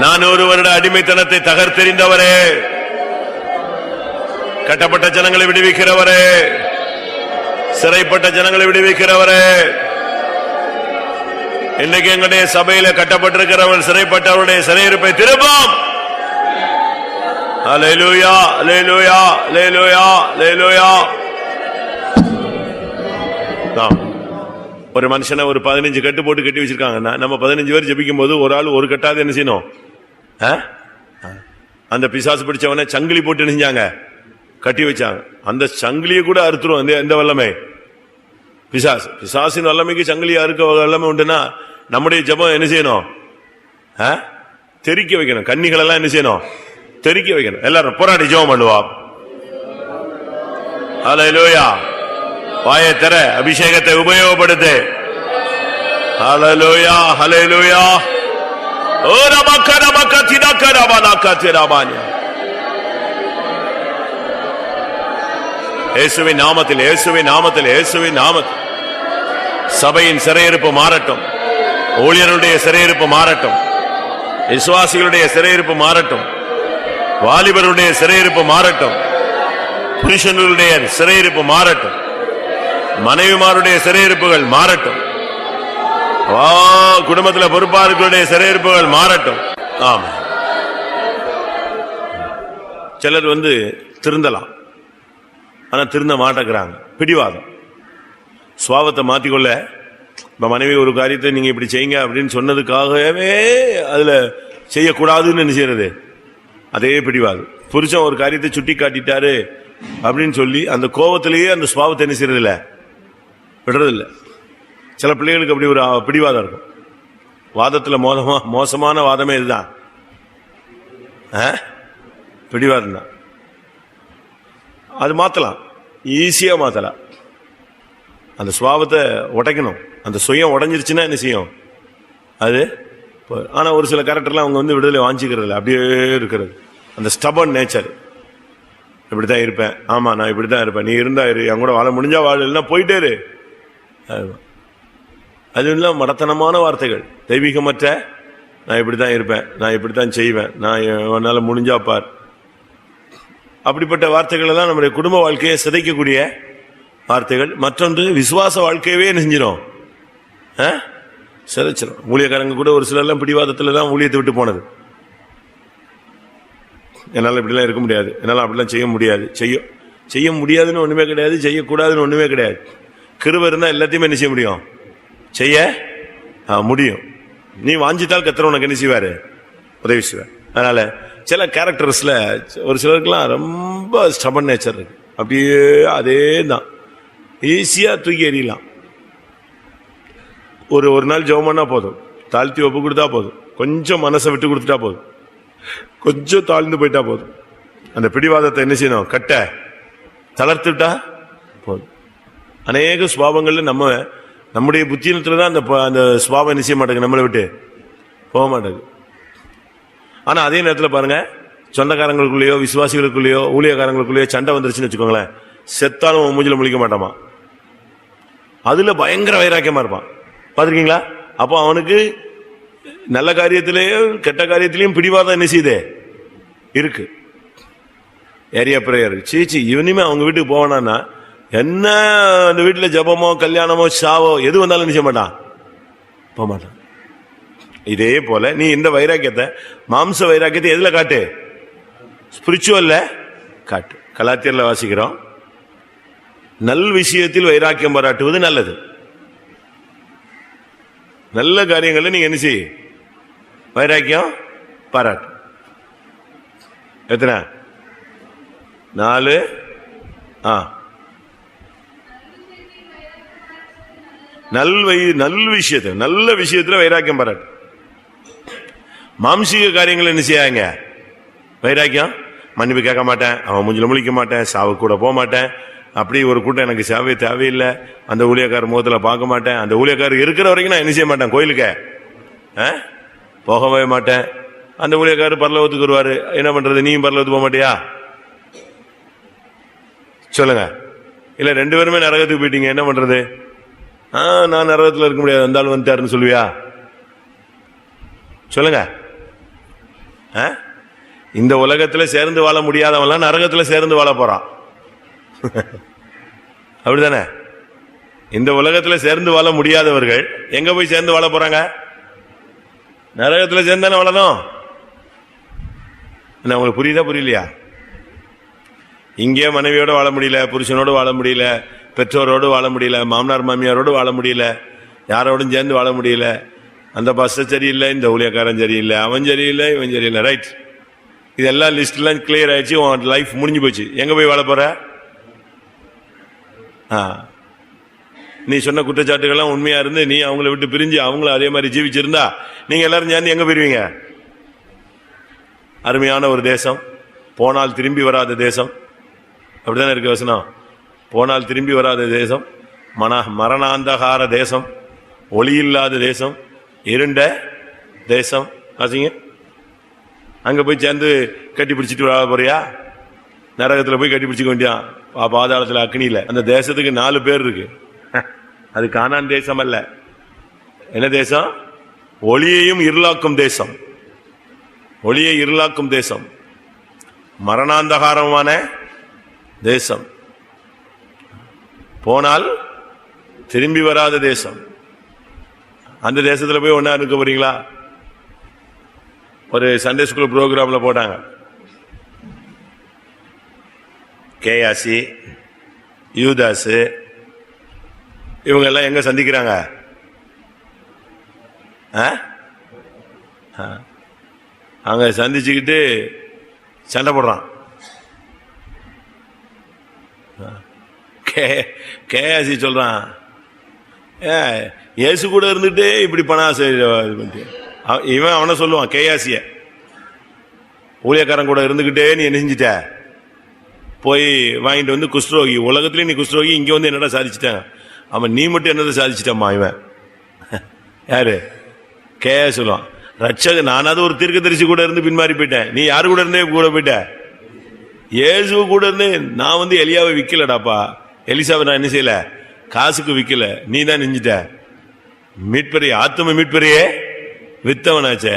400 வருட அடிமைத்தனத்தை தகர்த்தெறிந்தவரே. கட்டப்பட்ட ஜனங்களை விடுவிக்கிறவரே. சிறைப்பட்ட ஜனங்களை விடுவிக்கிறவரே. இன்னைக்கு எங்களுடைய சபையில கட்டப்பட்டிருக்கிறவர்கள், சிறைப்பட்டவருடைய சிறையிருப்பை திருப்போம். அல்லேலூயா, அல்லேலூயா, அல்லேலூயா, அல்லேலூயா. ஒரு மனுஷனை ஒரு 15 கட்டு போட்டு கட்டி வச்சிருக்காங்கன்னா, நம்ம 15 பேர் ஜெபிக்கும் போது ஒரு ஆள் ஒரு கட்டாவது என்ன செய்யணும்? அந்த பிசாசு பிடிச்சவனை சங்கிலி போட்டு நினைஞ்சாங்க, கட்டி வச்சாங்க. அந்த சங்கிலியை கூட அறுத்துரும். எந்த வல்லமை? பிசாசின் வல்லமைக்கு சங்கிலி அறுக்க வல்லமை உண்டுன்னா நம்முடைய ஜெபம் என்ன செய்யணும்? தெரிக்க வைக்கணும். கன்னிகள் எல்லாம் என்ன செய்யணும்? தெரிக்க வைக்கணும். எல்லாரும் போராடி ஜெபம் பண்ணுவா. அல்லேலூயா. வாயை தர, அபிஷேகத்தை உபயோகப்படுத்து. ஹல்லேலூயா, ஹல்லேலூயா. ஓ ரபக்க ரபக்க திடக்க ரபலக்க திரபானியா. இயேசுவின் நாமத்தில், இயேசுவின் நாமத்தில், இயேசுவின் நாமத்தில் சபையின் சிறையிருப்பு மாறட்டும், ஊழியர்களுடைய சிறையிருப்பு மாறட்டும், விசுவாசிகளுடைய சிறையிருப்பு மாறட்டும், வாலிபருடைய சிறையிருப்பு மாறட்டும், புருஷனுடைய சிறையிருப்பு மாறட்டும், மனைவிமாருடைய சிறையிருப்புகள் மாறட்டும், குடும்பத்தில் பொறுப்பாளர்களுடைய சிறையிருப்புகள் மாறட்டும். ஆமா. சிலர் திருந்தலாம், ஆனா திருந்த மாட்டேங்கிறாங்க. பிடிவாதம், சுவாபத்தை மாத்திக்கொள்ள. மனைவி ஒரு காரியத்தை நீங்க இப்படி செய்யுங்க அப்படின்னு சொன்னதுக்காகவே அதுல செய்யக்கூடாதுன்னு என்ன செய்யறது, அதே பிடிவாது. புருஷன் ஒரு காரியத்தை சுட்டி காட்டிட்டாரு அப்படின்னு சொல்லி அந்த கோபத்திலேயே அந்த சுவாபத்தை என்ன செய்யறது இல்ல, விடுறது இல்ல. சில பிள்ளைகளுக்கு அப்படி ஒரு பிடிவாதம் இருக்கும். வாதத்துல மோசமான வாதமே இதுதான், பிடிவாதம் தான். அது மாத்தலாம், ஈஸியா மாத்தலாம். அந்த சுவாபத்தை உடைக்கணும். அந்த சுயம் உடைஞ்சிருச்சுன்னா என்ன செய்யும் அது. ஆனா ஒரு சில கேரக்டர்லாம் அவங்க விடுதலை வாஞ்சிக்கிறது, அப்படியே இருக்கிறது. அந்த ஸ்டபர்ன் நேச்சர், இப்படித்தான் இருப்பேன், ஆமா நான் இப்படித்தான் இருப்பேன், நீ இருந்தா இரு, என் கூட வாழ முடிஞ்சா வாழ, இல்லைன்னா போயிட்டே இரு. அது இல்லை மடத்தனமான வார்த்தைகள், தெய்வீகமற்ற. நான் இப்படித்தான் இருப்பேன், நான் இப்படித்தான் செய்வேன், நான் என்னால முடிஞ்சா பார். அப்படிப்பட்ட வார்த்தைகள் எல்லாம் நம்முடைய குடும்ப வாழ்க்கையை சிதைக்கக்கூடிய வார்த்தைகள். மற்றொன்று, விசுவாச வாழ்க்கையவே என்ன செஞ்சிடும், சிதைச்சிடும். ஊழியக்காரங்க கூட ஒரு சிலர்லாம் பிடிவாதத்துல தான் ஊழியத்தை விட்டு போனது. என்னால் இப்படிலாம் இருக்க முடியாது, என்னால் அப்படிலாம் செய்ய முடியாது. செய்ய முடியாதுன்னு ஒண்ணுமே கிடையாது, செய்யக்கூடாதுன்னு ஒண்ணுமே கிடையாது. கிருபை இருந்தா எல்லாத்தையுமே என்ன செய்ய முடியும், செய்ய முடியும். நீ வாஞ்சித்தால் கர்த்தர் உனக்கு என்ன செய்வாரு, உதவி செய்வார். அதனால சில கேரக்டர்ஸ்ல ஒரு சிலருக்குலாம் ரொம்ப ஸ்டபர்ன் நேச்சர் இருக்கு. அப்படியே அதே தான் ஈஸியா தூக்கி எறியலாம். ஒரு நாள் ஜெபம் பண்ணா போதும், தாழ்த்தி ஒப்பு கொடுத்தா போதும், கொஞ்சம் மனசை விட்டு கொடுத்துட்டா போதும், கொஞ்சம் தாழ்ந்து போயிட்டா போதும், அந்த பிடிவாதத்தை என்ன செய்யணும், கட்ட தளர்த்துட்டா போதும். அநேக சுபாவங்கள்ல நம்முடைய புத்தியினத்துல தான் அந்த சுபாவம் என்ன செய்ய மாட்டேங்குது, நம்மளை விட்டு போக மாட்டேங்குது. ஆனா அதே நேரத்தில் பாருங்க, சொந்தக்காரங்களுக்குள்ளேயோ விசுவாசிகளுக்குள்ளேயோ ஊழியக்காரங்களுக்குள்ளேயோ சண்டை வந்துருச்சுன்னு வச்சுக்கோங்களேன், செத்தாலும் மூஞ்சில முழிக்க மாட்டாமா, அதுல பயங்கர வைராக்கியமா இருப்பான். பாத்திருக்கீங்களா? அப்போ அவனுக்கு நல்ல காரியத்திலேயும் கெட்ட காரியத்திலையும் பிடிவாதம் என்ன செய்யுது இருக்கு. ஏரியா பிரேயர் சீச்சி, இவனுமே அவங்க வீட்டுக்கு போவானா, என்ன அந்த வீட்டுல ஜபமோ கல்யாணமோ சாவோ எது வந்தாலும் என்ன செய்ய மாட்டான், போக மாட்டான். இதே போல நீ இந்த வைராக்கியத்தை, மாம்ச வைராக்கியத்தை எதுல காட்டு, ஸ்பிரிச்சுவல்ல காட்டு. கலாத்தியர்ல வாசிக்கிறோம், நல் விஷயத்தில் வைராக்கியம் பாராட்டுவது நல்லது. நல்ல காரியங்கள்ல நீங்க என்ன செய்ய, வைராக்கியம் பாராட்டு. எத்தனை 4 நல்ல விஷயத்துல வைராக்கியம் பாராட்டு. மாம்சீக காரியங்கள் என்ன செய்யாங்க, வைராக்கியம். மன்னிப்பு கேட்க மாட்டேன், அவன் மூஞ்சில முழிக்க மாட்டேன், சாவு கூட போக மாட்டேன், அப்படி ஒரு கூட்டம் எனக்கு சேவை தேவையில்லை, அந்த ஊழியக்காரர் முகத்துல பார்க்க மாட்டேன், அந்த ஊழியக்காரர் இருக்கிற வரைக்கும் நான் என்ன செய்ய மாட்டேன், கோயிலுக்கு போகவே மாட்டேன். அந்த ஊழியக்காரர் பரலோகத்துக்கு வருவாரு, என்ன பண்றது, நீயும் பரலோகத்துக்கு போக மாட்டியா சொல்லுங்க. இல்ல 2 பேருமே நரகத்துக்கு போயிட்டீங்க, என்ன பண்றது, நான் நரகத்துல இருக்க முடியாது, வந்தாலும் வந்துட்டாருன்னு சொல்லுவியா சொல்லுங்க. இந்த உலகத்துல சேர்ந்து வாழ முடியாதவன்லாம் நரகத்துல சேர்ந்து வாழ போறான். அப்படிதானே? இந்த உலகத்துல சேர்ந்து வாழ முடியாதவர்கள் எங்க போய் சேர்ந்து வாழ போறாங்க, நரகத்துல சேர்ந்தானே வாழணும். உங்களுக்கு புரியுதா புரியலையா? இங்கே மனைவியோட வாழ முடியல, புருஷனோடு வாழ முடியல, பெற்றோரோடு வாழ முடியல, மாமனார் மாமியாரோடு வாழ முடியல, யாரோடும் சேர்ந்து வாழ முடியல. அந்த பஸ் சரியில்லை, இந்த ஊழியக்காரன் சரியில்லை, அவன் சரியில்லை, இவன் சரியில்லை, ரைட். இதெல்லாம் லிஸ்ட் எல்லாம் கிளியர் ஆயிடுச்சு, உன் லைஃப் முடிஞ்சு போச்சு. எங்க போய் வாழ போற? நீ சொன்ன குற்றச்சாட்டுகள்லாம் உண்மையா இருந்து நீ அவங்கள விட்டு பிரிஞ்சு அவங்கள அதே மாதிரி ஜீவிச்சிருந்தா நீங்க எல்லாரும் சேர்ந்து எங்க போயிருவீங்க? அருமையான ஒரு தேசம், போனால் திரும்பி வராத தேசம். அப்படித்தானே இருக்கு வசனம், போனால் திரும்பி வராத தேசம், மரணாந்தகார தேசம், ஒளி இல்லாத தேசம், இருண்ட தேசம். அங்க போய் சேர்ந்து கட்டி பிடிச்சிட்டு வர போறியா? நரகத்துல போய் கட்டி பிடிச்சிக்க வேண்டியான், பாதாளத்துல அக்னியில. அந்த தேசத்துக்கு 4 பேர் இருக்கு. அது கானான் தேசம் அல்ல. என்ன தேசம்? ஒளியையும் இருளாக்கும் தேசம். ஒளியை இருளாக்கும் தேசம், மரணாந்தகாரமான தேசம், போனால் திரும்பி வராத தேசம். அந்த தேசத்துல போய் ஒன்னா இருக்க போறீங்களா? ஒரு சண்டே ஸ்கூல் ப்ரோக்ராம்ல போட்டாங்க, கேயாசி, யூதாஸ் இவங்க எல்லாம் எங்க சந்திக்கிறாங்க? அங்க சந்திச்சுக்கிட்டு சண்டை போடுறான். கேயாசி சொல்றான், இயேசு கூட இருந்துட்டு இப்படி பணம் இவன் அவனை சொல்லுவான், கேயாசிய ஊழியக்காரன் கூட இருந்துகிட்டே நீ என்ன செஞ்சிட்ட, போய் வாங்கிட்டு வந்து குஷ்டரோகி, உலகத்திலேயே நீ குஷ்டரோகி, இங்க வந்து என்னடா சாதிச்சுட்டான். அவன் நீ மட்டும் என்னதை சாதிச்சிட்டம்மா? இவன் யாரு? கேயா சொல்லுவான், ரட்சக நானாவது ஒரு தீர்க்கதரிசி கூட இருந்து பின்மாறி போயிட்டேன், நீ யாரு கூட இருந்தே கூட போயிட்ட? இயேசு கூட இருந்து. நான் வந்து எலியாவை விக்கலடாப்பா, எலிசாவை நான் என்ன செய்யல, காசுக்கு விக்கல, நீ தான் நெஞ்சிட்ட. மீட்பெரிய ஆத்தும மீட்பெரியே வித்தவனாச்சே.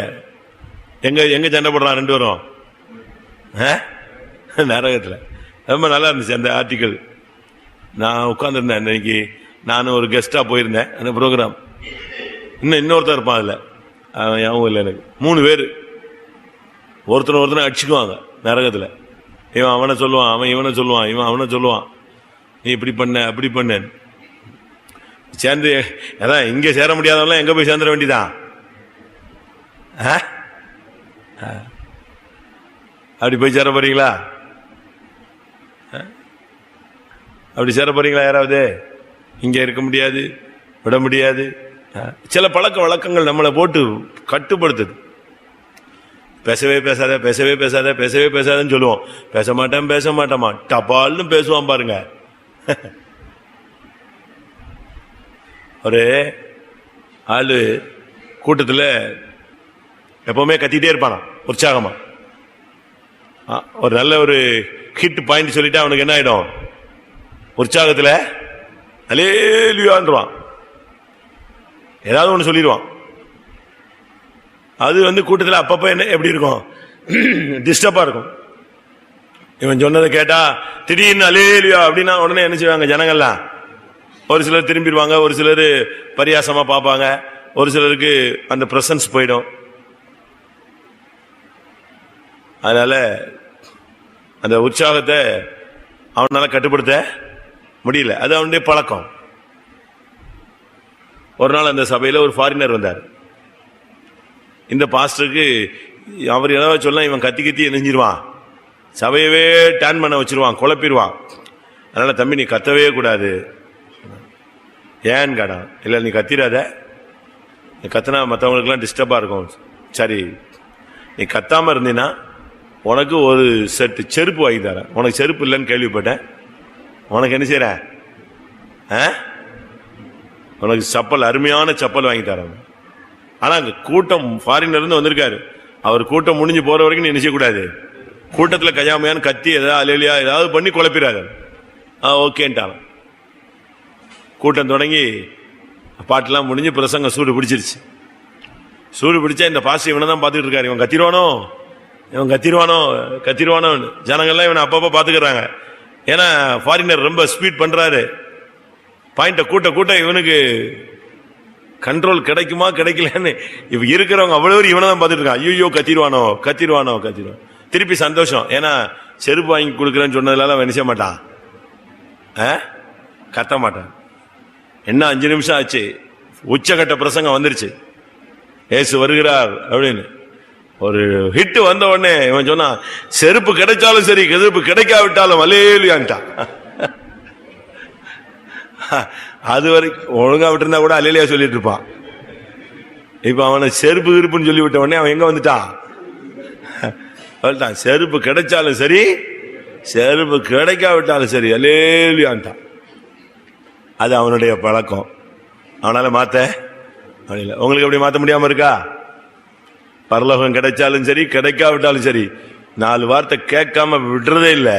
எங்க எங்க சண்டை போடுறான் 2 பேரும்? நரகத்துல. ரொம்ப நல்லா இருந்துச்சு அந்த ஆர்டிக்கல். நான் உட்கார்ந்துருந்தேன் இன்னைக்கு, நானும் ஒரு கெஸ்டா போயிருந்தேன் அந்த ப்ரோக்ராம். இன்னொருத்தர் இருப்பான் அதுல, ஞாபகம் இல்லை எனக்கு. 3 பேர் ஒருத்தனை அடிச்சுக்குவாங்க நரகத்துல. இவன் அவனை சொல்லுவான், அவன் இவனை சொல்லுவான், இவன் அவனை சொல்லுவான், நீ இப்படி பண்ண அப்படி பண்ண. சேர்ந்து அதான் இங்க சேர முடியாதவெல்லாம் எங்க போய் சேர்ந்துட வேண்டியதான். அப்படி போய் சேர போறீங்களா? அப்படி சேர போறீங்களா? யாராவது இங்க இருக்க முடியாது, விட முடியாது. சில பழக்க வழக்கங்கள் நம்மளை போட்டு கட்டுப்படுத்துது. பேசவே பேசாத, பேசவே பேசாத, பேசவே பேசாதன்னு சொல்லுவோம். பேச மாட்டேன் பேச மாட்டேமா, டபால்னு பேசுவான் பாருங்க. ஒரு ஆளு கூட்டத்தில் எப்பவுமே கத்திட்டே இருப்பானா உற்சாகமா. ஒரு நல்ல ஒரு ஹிட் பாயிண்ட் சொல்லிட்டு அவனுக்கு என்ன ஆயிடும், உற்சாகத்தில் அல்லேலூயான்றான், ஏதாவது ஒன்று சொல்லிடுவான். அது வந்து கூட்டத்தில் அப்பப்போ என்ன எப்படி இருக்கும், டிஸ்டர்பா இருக்கும். இவன் சொன்னதை கேட்டா திடீர்னு அல்லேலூயா அப்படின்னா உடனே என்ன செய்வாங்க ஜனங்கள்லாம்? ஒரு சிலர் திரும்பிடுவாங்க, ஒரு சிலர் பரியாசமா பார்ப்பாங்க, ஒரு சிலருக்கு அந்த பிரசன்ஸ் போயிடும். அதனால அந்த உற்சாகத்தை அவனால கட்டுப்படுத்த முடியல, அது அவனுடைய பழக்கம். ஒரு நாள் அந்த சபையில் ஒரு ஃபாரினர் வந்தார். இந்த பாஸ்டருக்கு அவர் ஏதாவது சொல்ல இவன் கத்தி கத்தி நெஞ்சிருவான், சபையவே டேன் பண்ண வச்சிருவான், குழப்பிடுவான். அதனால தம்பி நீ கத்தவே கூடாது. ஏன்னு கேட்டான். இல்லை நீ கத்திராத, நீ கத்தினா மற்றவங்களுக்குலாம் டிஸ்டர்பா இருக்கும். சரி நீ கத்தாம இருந்தீன்னா உனக்கு ஒரு செட்டு செருப்பு வாங்கி தரேன். உனக்கு செருப்பு இல்லைன்னு கேள்விப்பட்டேன், உனக்கு என்ன செய்யற, உனக்கு சப்பல், அருமையான சப்பல் வாங்கி தரேன். ஆனா அங்க கூட்டம் ஃபாரின்ல இருந்து வந்திருக்காரு, அவர் கூட்டம் முடிஞ்சு போற வரைக்கும் நீ நினைச்சக்கூடாது, கூட்டத்தில் கஜாமையான்னு கத்தி ஏதாவது அலையிலையா ஏதாவது பண்ணி குழப்பிடாது. ஓகேன்ட்டான். கூட்டம் தொடங்கி பாட்டெல்லாம் முடிஞ்சு பிரசங்க சூடு பிடிச்சிருச்சு. சூடு பிடிச்சா இந்த பாஸ்டர் இவனை தான் பார்த்துட்டு இருக்காரு, இவன் கத்திருவானோ இவன் கத்திருவானோ கத்திருவானோ. ஜனங்கள்லாம் இவனை அப்பப்போ பார்த்துக்கிறாங்க. ஏன்னா ஃபாரினர் ரொம்ப ஸ்பீட் பண்றாரு. பாயிண்ட கூட்ட கூட்ட இவனுக்கு கண்ட்ரோல் கிடைக்குமா கிடைக்கலன்னு இவ இருக்கிறவங்க அவ்வளவு இவனை தான் பார்த்துட்டு இருக்கான். ஐயோ கத்திருவானோ கத்திருவானோ கத்திருவான். திருப்பி சந்தோஷம், ஏன்னா செருப்பு வாங்கி கொடுக்குறேன்னு சொன்னதுனால அவன் நினைச்ச மாட்டான், கத்த மாட்டான். என்ன 5 நிமிஷம் ஆச்சு, உச்சகட்ட பிரசங்கம் வந்துருச்சு, ஏசு வருகிறார் அப்படின்னு ஒரு ஹிட் வந்த உடனே இவன் சொன்னா, செருப்பு கிடைச்சாலும் சரி செருப்பு கிடைக்காவிட்டாலும் அல்லேலூயான்ட்டான். அது வரைக்கும் ஒழுங்கா விட்டுருந்தா கூட அல்லேலூயா சொல்லிட்டு இருப்பான். இப்ப அவனை செருப்பு இருப்புன்னு சொல்லி விட்ட உடனே அவன் எங்க வந்துட்டான், செருப்பு கிடைச்சாலும் சரி செருப்பு கிடைக்காவிட்டாலும் சரி அல்லேலூயான்ட்டான். அது அவனுடைய பழக்கம், அவனால மாத்த முடியல. உங்களுக்கு அப்படி மாத்த முடியாம இருக்கா? பரலோகம் கிடைச்சாலும் சரி கிடைக்காவிட்டாலும் சரி 4 வார்த்தை கேட்காம விடுறதே இல்லை.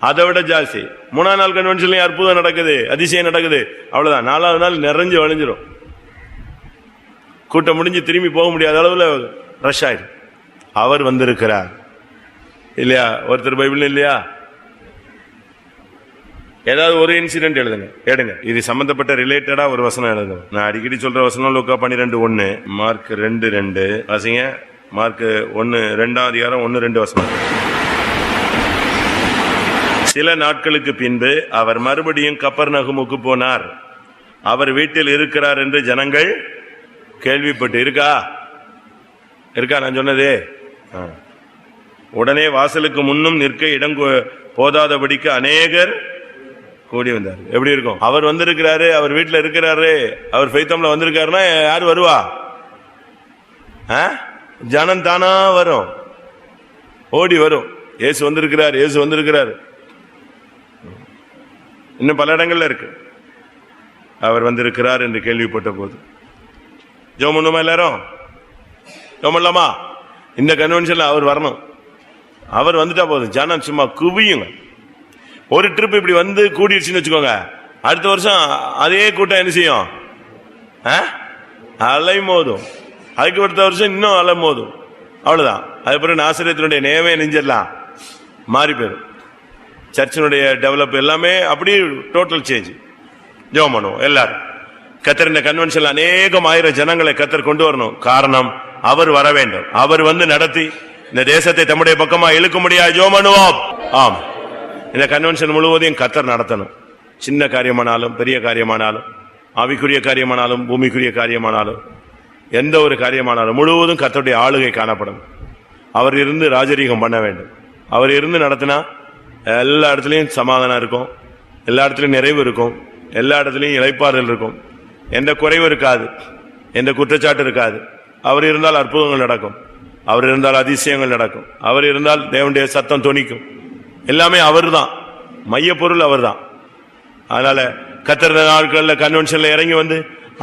அதை விட ஜாஸ்தி. 3ஆம் நாள் கன்வென்ஷன்லயும் அற்புதம் நடக்குது, அதிசயம் நடக்குது, அவ்வளவுதான். 4வது நாள் நிறைஞ்சு வழிஞ்சிரும். கூட்டம் முடிஞ்சு திரும்பி போக முடியாத அளவுல ரஷ் ஆயிடும். அவர் வந்திருக்கிறார் இல்லையா? ஒருத்தர் பைபிள் இல்லையா? ஏதாவது ஒரு இன்சிடென்ட் எடுங்க. இது சம்பந்தப்பட்ட ரிலேட்டடா ஒரு வசனம் எழுதுங்க. நான் அடிக்கடி சொல்ற வசனம் லூக்கா 12:1, மார்க் 2:2 வாசிங்க. மார்க் 1:2 1:2 வசனம். சில நாட்களுக்கு பின்பு அவர் மறுபடியும் கப்பர்நகூமுக்கு போனார். அவர் வீட்டில் இருக்கிறார் என்று ஜனங்கள் கேள்விப்பட்டு. இருக்கா நான் சொன்னதே? உடனே வாசலுக்கு முன்னும் நிற்க இடம் போதாதபடிக்கு அநேகர் கூடி வந்தார். எப்படி இருக்கும்? அவர் வந்திருக்கிறாரு, அவர் வீட்டில் இருக்கிறாரு, அவர் ஃபெய்த்தம்ல வந்திருக்காருன்னா யார் வருவா? ஜனம் தானா வரும், ஓடி வரும். இயேசு வந்திருக்கிறார், இயேசு வந்திருக்கிறார். இன்னும் பல இடங்கள்ல இருக்கு. அவர் வந்திருக்கிறார் என்று கேள்விப்பட்ட போது ஜெபம் பண்ணுமா? எல்லாரும் ஜெபம் பண்ணலாமா? இந்த கன்வென்ஷன்ல அவர் வரணும். அவர் வந்துட்டா போதும், ஜனம் சும்மா குவியுங்க. ஒரு ட்ரிப் இப்படி வந்து கூடிடுச்சுன்னு வச்சுக்கோங்க, அடுத்த வருஷம் அதே கூட்டம் என்ன செய்யும்? அலை மோதும். அதுக்கு அடுத்த வருஷம் இன்னும் அலை மோதும். அவ்வளவுதான். அதுக்கப்புறம் நாசரேத்தினுடைய நேமே நெஞ்சிடலாம் மாறி போயிடும். சர்ச்சினுடைய டெவலப் எல்லாமே அப்படி டோட்டல் சேஞ்ச். ஜெபம் பண்ணுவோம் எல்லாரும். கத்தர் இந்த கன்வென்ஷன்ல அநேகம் ஆயிரம் ஜனங்களை கத்தர் கொண்டு வரணும். காரணம், அவர் வர வேண்டும். அவர் வந்து நடத்தி இந்த தேசத்தை தம்முடைய பக்கமா இழுக்க முடியாது. ஜெபம் பண்ணுவோம். ஆம், இந்த கன்வென்ஷன் முழுவதையும் கத்தர் நடத்தணும். சின்ன காரியமானாலும் பெரிய காரியமானாலும், ஆவிக்குரிய காரியமானாலும் பூமிக்குரிய காரியமானாலும், எந்த ஒரு காரியமானாலும் முழுவதும் கத்தருடைய ஆளுகை காணப்படும். அவர் இருந்து ராஜரீகம் பண்ண வேண்டும். அவர் இருந்து நடத்தினா எல்லா இடத்துலையும் சமாதானம் இருக்கும், எல்லா இடத்துலையும் நிறைவு இருக்கும், எல்லா இடத்துலையும் இளைப்பாறுதல் இருக்கும், எந்த குறைவு இருக்காது, எந்த குற்றச்சாட்டு இருக்காது. அவர் இருந்தால் அற்புதங்கள் நடக்கும், அவர் இருந்தால் அதிசயங்கள் நடக்கும், அவர் இருந்தால் தேவனுடைய சத்தம் தொனிக்கும். எல்லாமே அவர் தான், மையப்பொருள் அவர் தான். அதனால கத்தர் நாட்கள்ல கன்வென்ஷன்ல இறங்கி வந்து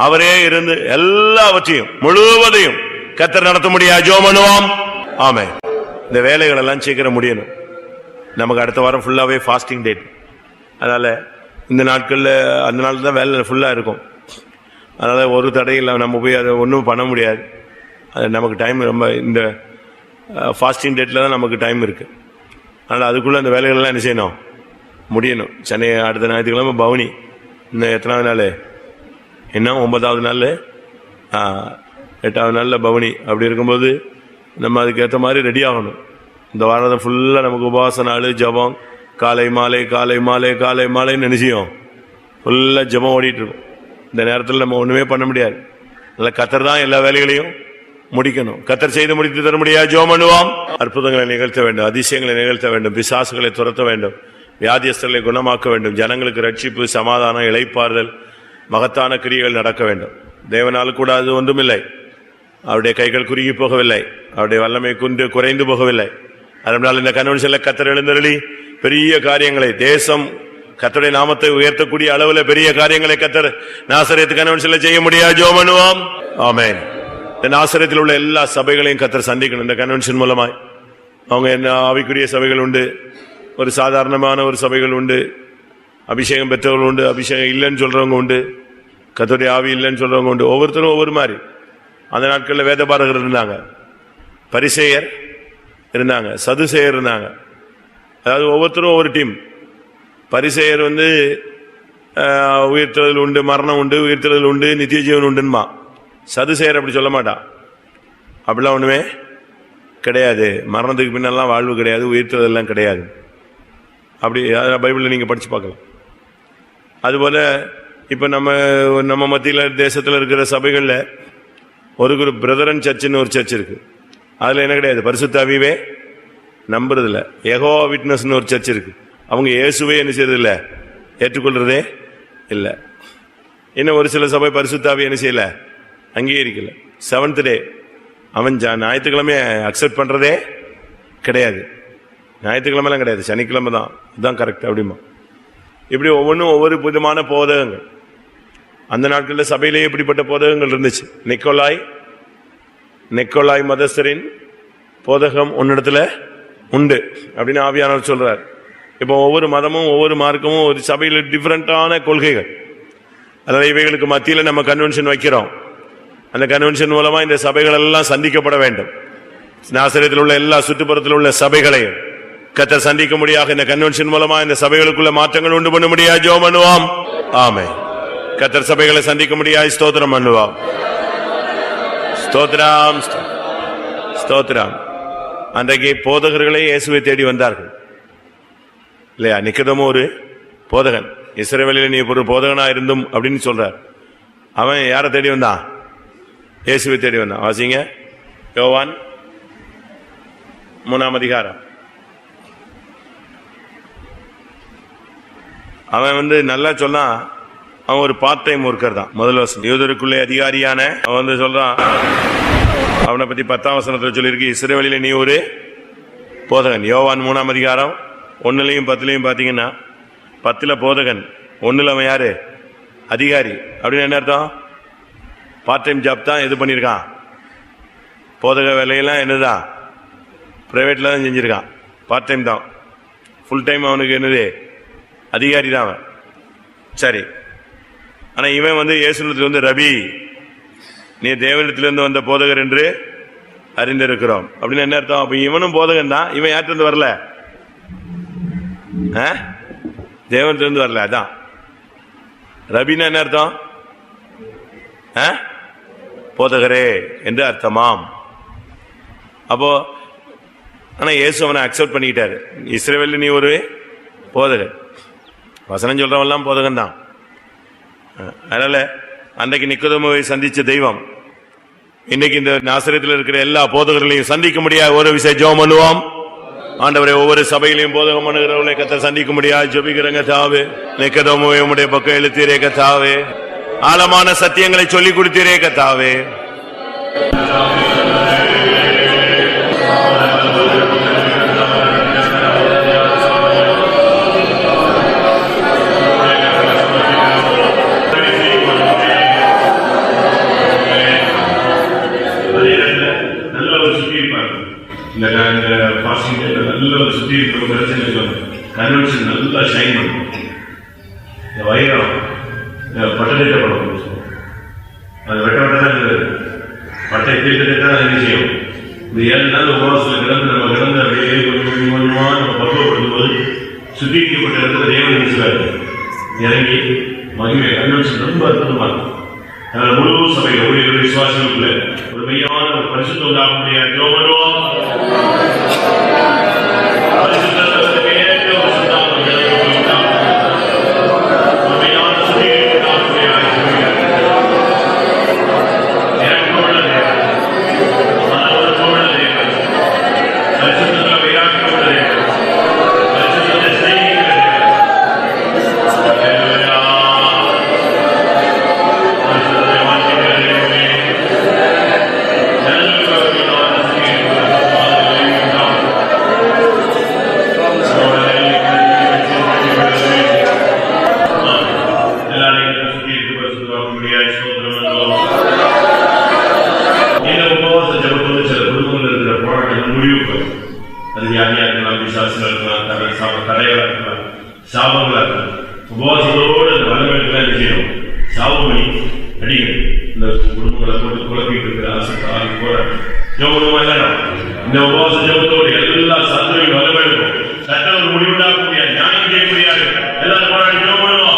அவரே இருந்து எல்லாவற்றையும் முழுவதையும் கத்தர் நடத்த முடியாது. ஜெபம் பண்ணுவோம். ஆமே. இந்த வேலைகள் எல்லாம் சீக்கிரம் முடியணும். நமக்கு அடுத்த வாரம் ஃபுல்லாவே ஃபாஸ்டிங் டேட். அதனால இந்த நாட்கள்ல அந்த நாள் தான் வேலை ஃபுல்லா இருக்கும். அதனால ஒரு தடையில் நம்ம போய் அதை ஒன்றும் பண்ண முடியாது. அது நமக்கு டைம் ரொம்ப, இந்த ஃபாஸ்டிங் டேட்டில் தான் நமக்கு டைம் இருக்குது. அதனால் அதுக்குள்ளே அந்த வேலைகள்லாம் என்ன செய்யணும்? முடியணும். சென்னை அடுத்த ஞாயிற்றுக்கிழமை பவனி. இன்னும் எத்தனாவது நாள்? இன்னும் 9வது நாள், 8வது நாளில் பவனி. அப்படி இருக்கும்போது நம்ம அதுக்கேற்ற மாதிரி ரெடி ஆகணும். இந்த வாரம் ஃபுல்லாக நமக்கு உபவாச நாள், ஜபம், காலை மாலை காலை மாலை காலை மாலைன்னு நினைச்சியும் ஃபுல்லாக ஜபம் ஓடிட்டு இருக்கும். இந்த நேரத்தில் நம்ம ஒன்றுமே பண்ண முடியாது. அதில் கத்தர் தான் எல்லா வேலைகளையும் முடிக்கணும். கத்தர் செய்து முடித்து தர முடியாது. ஜெபம் பண்ணுவோம். அற்புதங்களை நிகழ்த்த வேண்டும், அதிசயங்களை நிகழ்த்த வேண்டும், பிசாசுகளை துரத்த வேண்டும், வியாதியஸ்தர்களை குணமாக்க வேண்டும், ஜனங்களுக்கு ரட்சிப்பு, சமாதானம், இளைப்பாறுதல், மகத்தான கிரியைகள் நடக்க வேண்டும். தேவனால் கூட அது ஒன்றுமில்லை. அவருடைய கைகள் குறுகி போகவில்லை, அவருடைய வல்லமை குறைந்து போகவில்லை. அதனால் இந்த கன்வென்ஷன்ல கத்தர் எழுந்தருளி பெரிய காரியங்களை, தேசம் கத்தருடைய நாமத்தை உயர்த்தக்கூடிய அளவுல பெரிய காரியங்களை கத்தர் நாசரேத்து கன்வென்ஷன்ல செய்ய முடியாது. ஜெபம் பண்ணுவோம். ஆமென். இந்த நாசரேத்தில் உள்ள எல்லா சபைகளையும் கத்தர் சந்திக்கணும். இந்த கன்வென்ஷன் மூலமாய் அவங்க என்ன ஆவிக்குரிய சபைகள் உண்டு, ஒரு சாதாரணமான ஒரு சபைகள் உண்டு, அபிஷேகம் பெற்றவர்கள் உண்டு, அபிஷேகம் இல்லைன்னு சொல்றவங்க உண்டு, கத்தருடைய ஆவி இல்லைன்னு சொல்றவங்க உண்டு. ஒவ்வொருத்தரும் ஒவ்வொரு மாதிரி. அந்த நாட்களில் வேதபாரகர் இருந்தாங்க, பரிசேயர் இருந்தாங்க, சதுசேயர் இருந்தாங்க. அதாவது ஒவ்வொருத்தரும் ஒவ்வொரு டீம். பரிசேயர் உயிர்த்தெழுதல் உண்டு, மரணம் உண்டு, உயிர்த்தெழுதல் உண்டு, நித்திய ஜீவன் உண்டுமா. சதுசேயர் அப்படி சொல்ல மாட்டான். அப்படிலாம் ஒண்ணுமே கிடையாது. மரணத்துக்கு பின்னெல்லாம் வாழ்வு கிடையாது, உயிர்த்தெழுதல்லாம் கிடையாது. அப்படி பைபிள்ல நீங்க படிச்சு பார்க்கலாம். அதுபோல இப்ப நம்ம மத்தியில தேசத்துல இருக்கிற சபைகள்ல ஒரு குரூப் பிரதரன் சர்ச்சுன்னு ஒரு சர்ச் இருக்கு. அதுல என்ன கிடையாது? பரிசுத்த ஆவியே நம்புறது இல்ல. யெகோவா விட்னஸ்னு ஒரு சர்ச் இருக்கு. அவங்க இயேசுவே என்ன செய்யறது இல்ல, ஏற்றுக்கொள்றதே இல்ல. இன்னும் ஒரு சில சபை பரிசுத்த ஆவியை என்ன செய்யல, அங்கீகரிக்கல. 7th டே அவன் ஞாயிற்றுக்கிழமையை அக்செப்ட் பண்றதே கிடையாது. ஞாயிற்றுக்கிழமெல்லாம் கிடையாது, சனிக்கிழமை தான், அதுதான் கரெக்ட் அப்படிமா. இப்படி ஒவ்வொன்றும் ஒவ்வொரு விதமான போதகங்கள். அந்த நாட்களில் சபையிலேயே இப்படிப்பட்ட போதகங்கள் இருந்துச்சு. நிக்கோலாய் மதஸ்தரின் போதகம் உன்னிடத்துல உண்டு அப்படின்னு ஆவியானவர் சொல்றார். இப்போ ஒவ்வொரு மதமும் ஒவ்வொரு மார்க்கமும் ஒரு சபையில் டிஃபரெண்டான கொள்கைகள். அதாவது இவைகளுக்கு மத்தியில் நம்ம கன்வென்ஷன் வைக்கிறோம். அந்த கன்வென்ஷன் மூலமா இந்த சபைகள் எல்லாம் சந்திக்கப்பட வேண்டும். நாசரேத்தில் உள்ள எல்லா சுற்றுப்புறத்தில் உள்ள சபைகளையும் கர்த்தர் சந்திக்க முடியாது. இந்த கன்வென்ஷன் மூலமா இந்த சபைகளுக்குள்ள மாற்றங்கள் உண்டு பண்ண முடியாது. ஜெபம் பண்ணுவோம். ஆமென். கர்த்தர் சபைகளை சந்திக்க முடியாது. ஸ்தோத்திரம் பண்ணுவோம். ஸ்தோத்திரம் ஸ்தோத்திரம். அன்றைக்கு போதகர்களே இயேசுவை தேடி வந்தார்கள் இல்லையா? நிக்கதமோ ஒரு போதகன். இஸ்ரவேலில் நீ ஒரு போதகனா இருந்தும் அப்படின்னு சொல்றார். அவன் யாரை தேடி வந்தான்? இயேசுவை தேடி வந்தான். வாசிங்க யோவான் 3ஆம் அதிகாரம். அவன் நல்லா சொன்னா, அவன் ஒரு பார்ட் டைம் ஒர்க்கர் தான். முதல் வசனம், யூதருக்குள்ளே அதிகாரியான அவன் சொல்றான். அவனை பத்தி 10ஆம் வசனத்துல சொல்லியிருக்கு, இஸ்ரவேலில் நீ ஒரு போதகன். யோவான் 3ஆம் அதிகாரம் 1லையும் 10லையும் பாத்தீங்கன்னா, 10ல் போதகன், 1ல் அவன் யாரு? அதிகாரி. அப்படின்னு என்ன அர்த்தம்? பார்ட் டைம் ஜாப் தான் எது பண்ணியிருக்கான். போதக வேலையெல்லாம் என்னதான் பிரைவேட்ல தான் செஞ்சிருக்கான். பார்ட் டைம் தான். ஃபுல் டைம் அவனுக்கு என்னது? அதிகாரி தான் அவன். சரி, ஆனா இவன் இயேசுவிடத்தில் ரபி, நீ தேவனிடத்திலிருந்து வந்த போதகர் என்று அறிந்திருக்கிறோம் அப்படின்னு என்ன அர்த்தம்? அப்ப இவனும் போதகன் தான். இவன் யார்கிட்ட வரல? தேவனிடத்திலிருந்து வரல. அதான் ரபின்னா என்ன அர்த்தம்? போதகரே என்று அர்த்தமாம். அப்போ ஆனா இயேசு அவனை அக்செப்ட் பண்ணிக்கிட்டாரு. இஸ்ரவேலில் நீ ஒரு போதகர். வசனம் சொல்றவெல்லாம் போதகன் தான். அதனால அன்றைக்கு நிக்கோதேமுவை சந்திச்ச தெய்வம் இன்னைக்கு இந்த நாசரேத்தில் இருக்கிற எல்லா போதகர்களையும் சந்திக்க முடியாது. ஒரு விஷயம் ஜெபம் பண்ணுவோம். ஆண்டவரே, ஒவ்வொரு சபையிலையும் போதகம் பண்ணுகிறவர்களை கர்த்தர் சந்திக்க முடியாது. ஜெபிக்கிறங்க தாவே. நிக்கோதேமுவை உம்முடைய பக்கம் இழுத்தீரே கர்த்தாவே. ஆழமான சத்தியங்களை சொல்லிக் கொடுத்தீரே கர்த்தாவே. கன்வென்ஷன் நல்லா ஷைன் பண்ணும். இந்த வைரம் பட்டப்படும். அது வெட்ட வெட்டதான் இருந்தது. பட்டை தீர்த்ததான் என்ன செய்யும்? இந்த 7 நாள் உபவாசத்தில் கிடந்து நம்ம கிடந்து அப்படியே கொஞ்சம் கொஞ்சமா நம்ம பக்குவப்படுத்தும் போது சுத்திகரிக்கப்பட்ட இடத்துல தேவன் நினைச்சாரு இறங்கி மகிமை. கன்வென்ஷன் ரொம்ப அற்புதமா இருக்கும். அதனால முழு சபையில் ஊழியர்கள் விசுவாசிகளுக்குள்ள ஒரு மெய்யான ஒரு பரிசுத்தம் உண்டாக முடியாது. சாபங்களா இருக்கலாம். உபவாசத்தோடு அந்த வல்லமையெல்லாம் செய்யணும். சாபம் பண்ணி அடிக்கணும். இந்த குடும்பங்களை போட்டு குழப்பிட்டு இருக்கிற ஆசை போற ஜோகமா எல்லாம் இந்த உபவாச ஜபத்தோடு எல்லா சத்துரையும் வல்லமை இருக்கும். சட்டம் ஒரு முடிவுண்டாக்க முடியாது. ஞானம் செய்ய முடியாது. எல்லாரும் போராடி ஜோம் பண்ணுவோம்.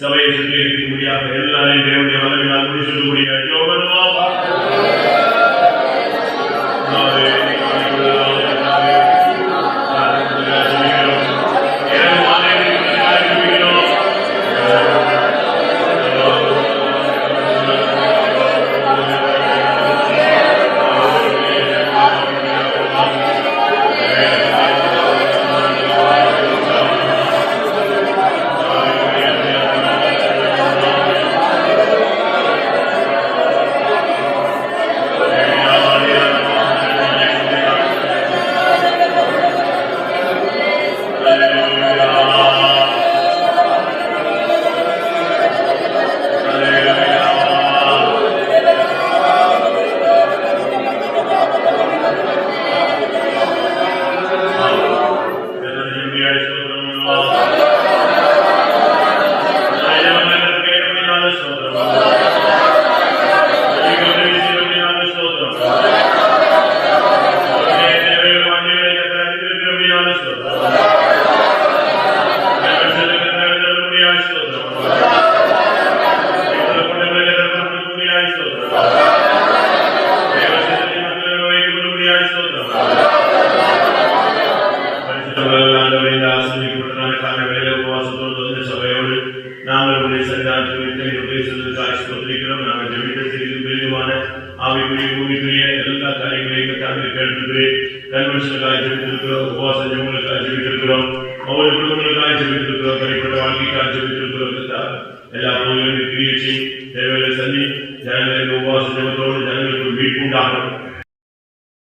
சபையை சுற்றி இருக்க முடியாது. எல்லாரையும் தேவனுடைய வல்லமையால் முடிச்சுக்க முடியாது. நாங்கள் ஜெபிக்க செய்து பெரிதுமான ஆவிக்குரிய பூமிக்குரிய எல்லா காரியங்களையும் தாங்கள் கேட்டிருக்கிறேன். கன்வென்ஷனுக்காக ஜெபித்திருக்கிறோம், உபவாச ஜெபங்களுக்காக ஜெபித்திருக்கிறோம், ஒவ்வொரு குடும்பங்களுக்காக ஜெபித்திருக்கிறோம், தனிப்பட்ட வாழ்க்கைக்காக ஜெபித்திருக்கிறோம். எல்லா பகுதிகளிலும் கிரியை செய்யும் தேவையான சந்தி ஜனங்களுக்கு உபவாச ஜெபத்தோடு ஜனங்களுக்கு மீட்பு உண்டாகும்.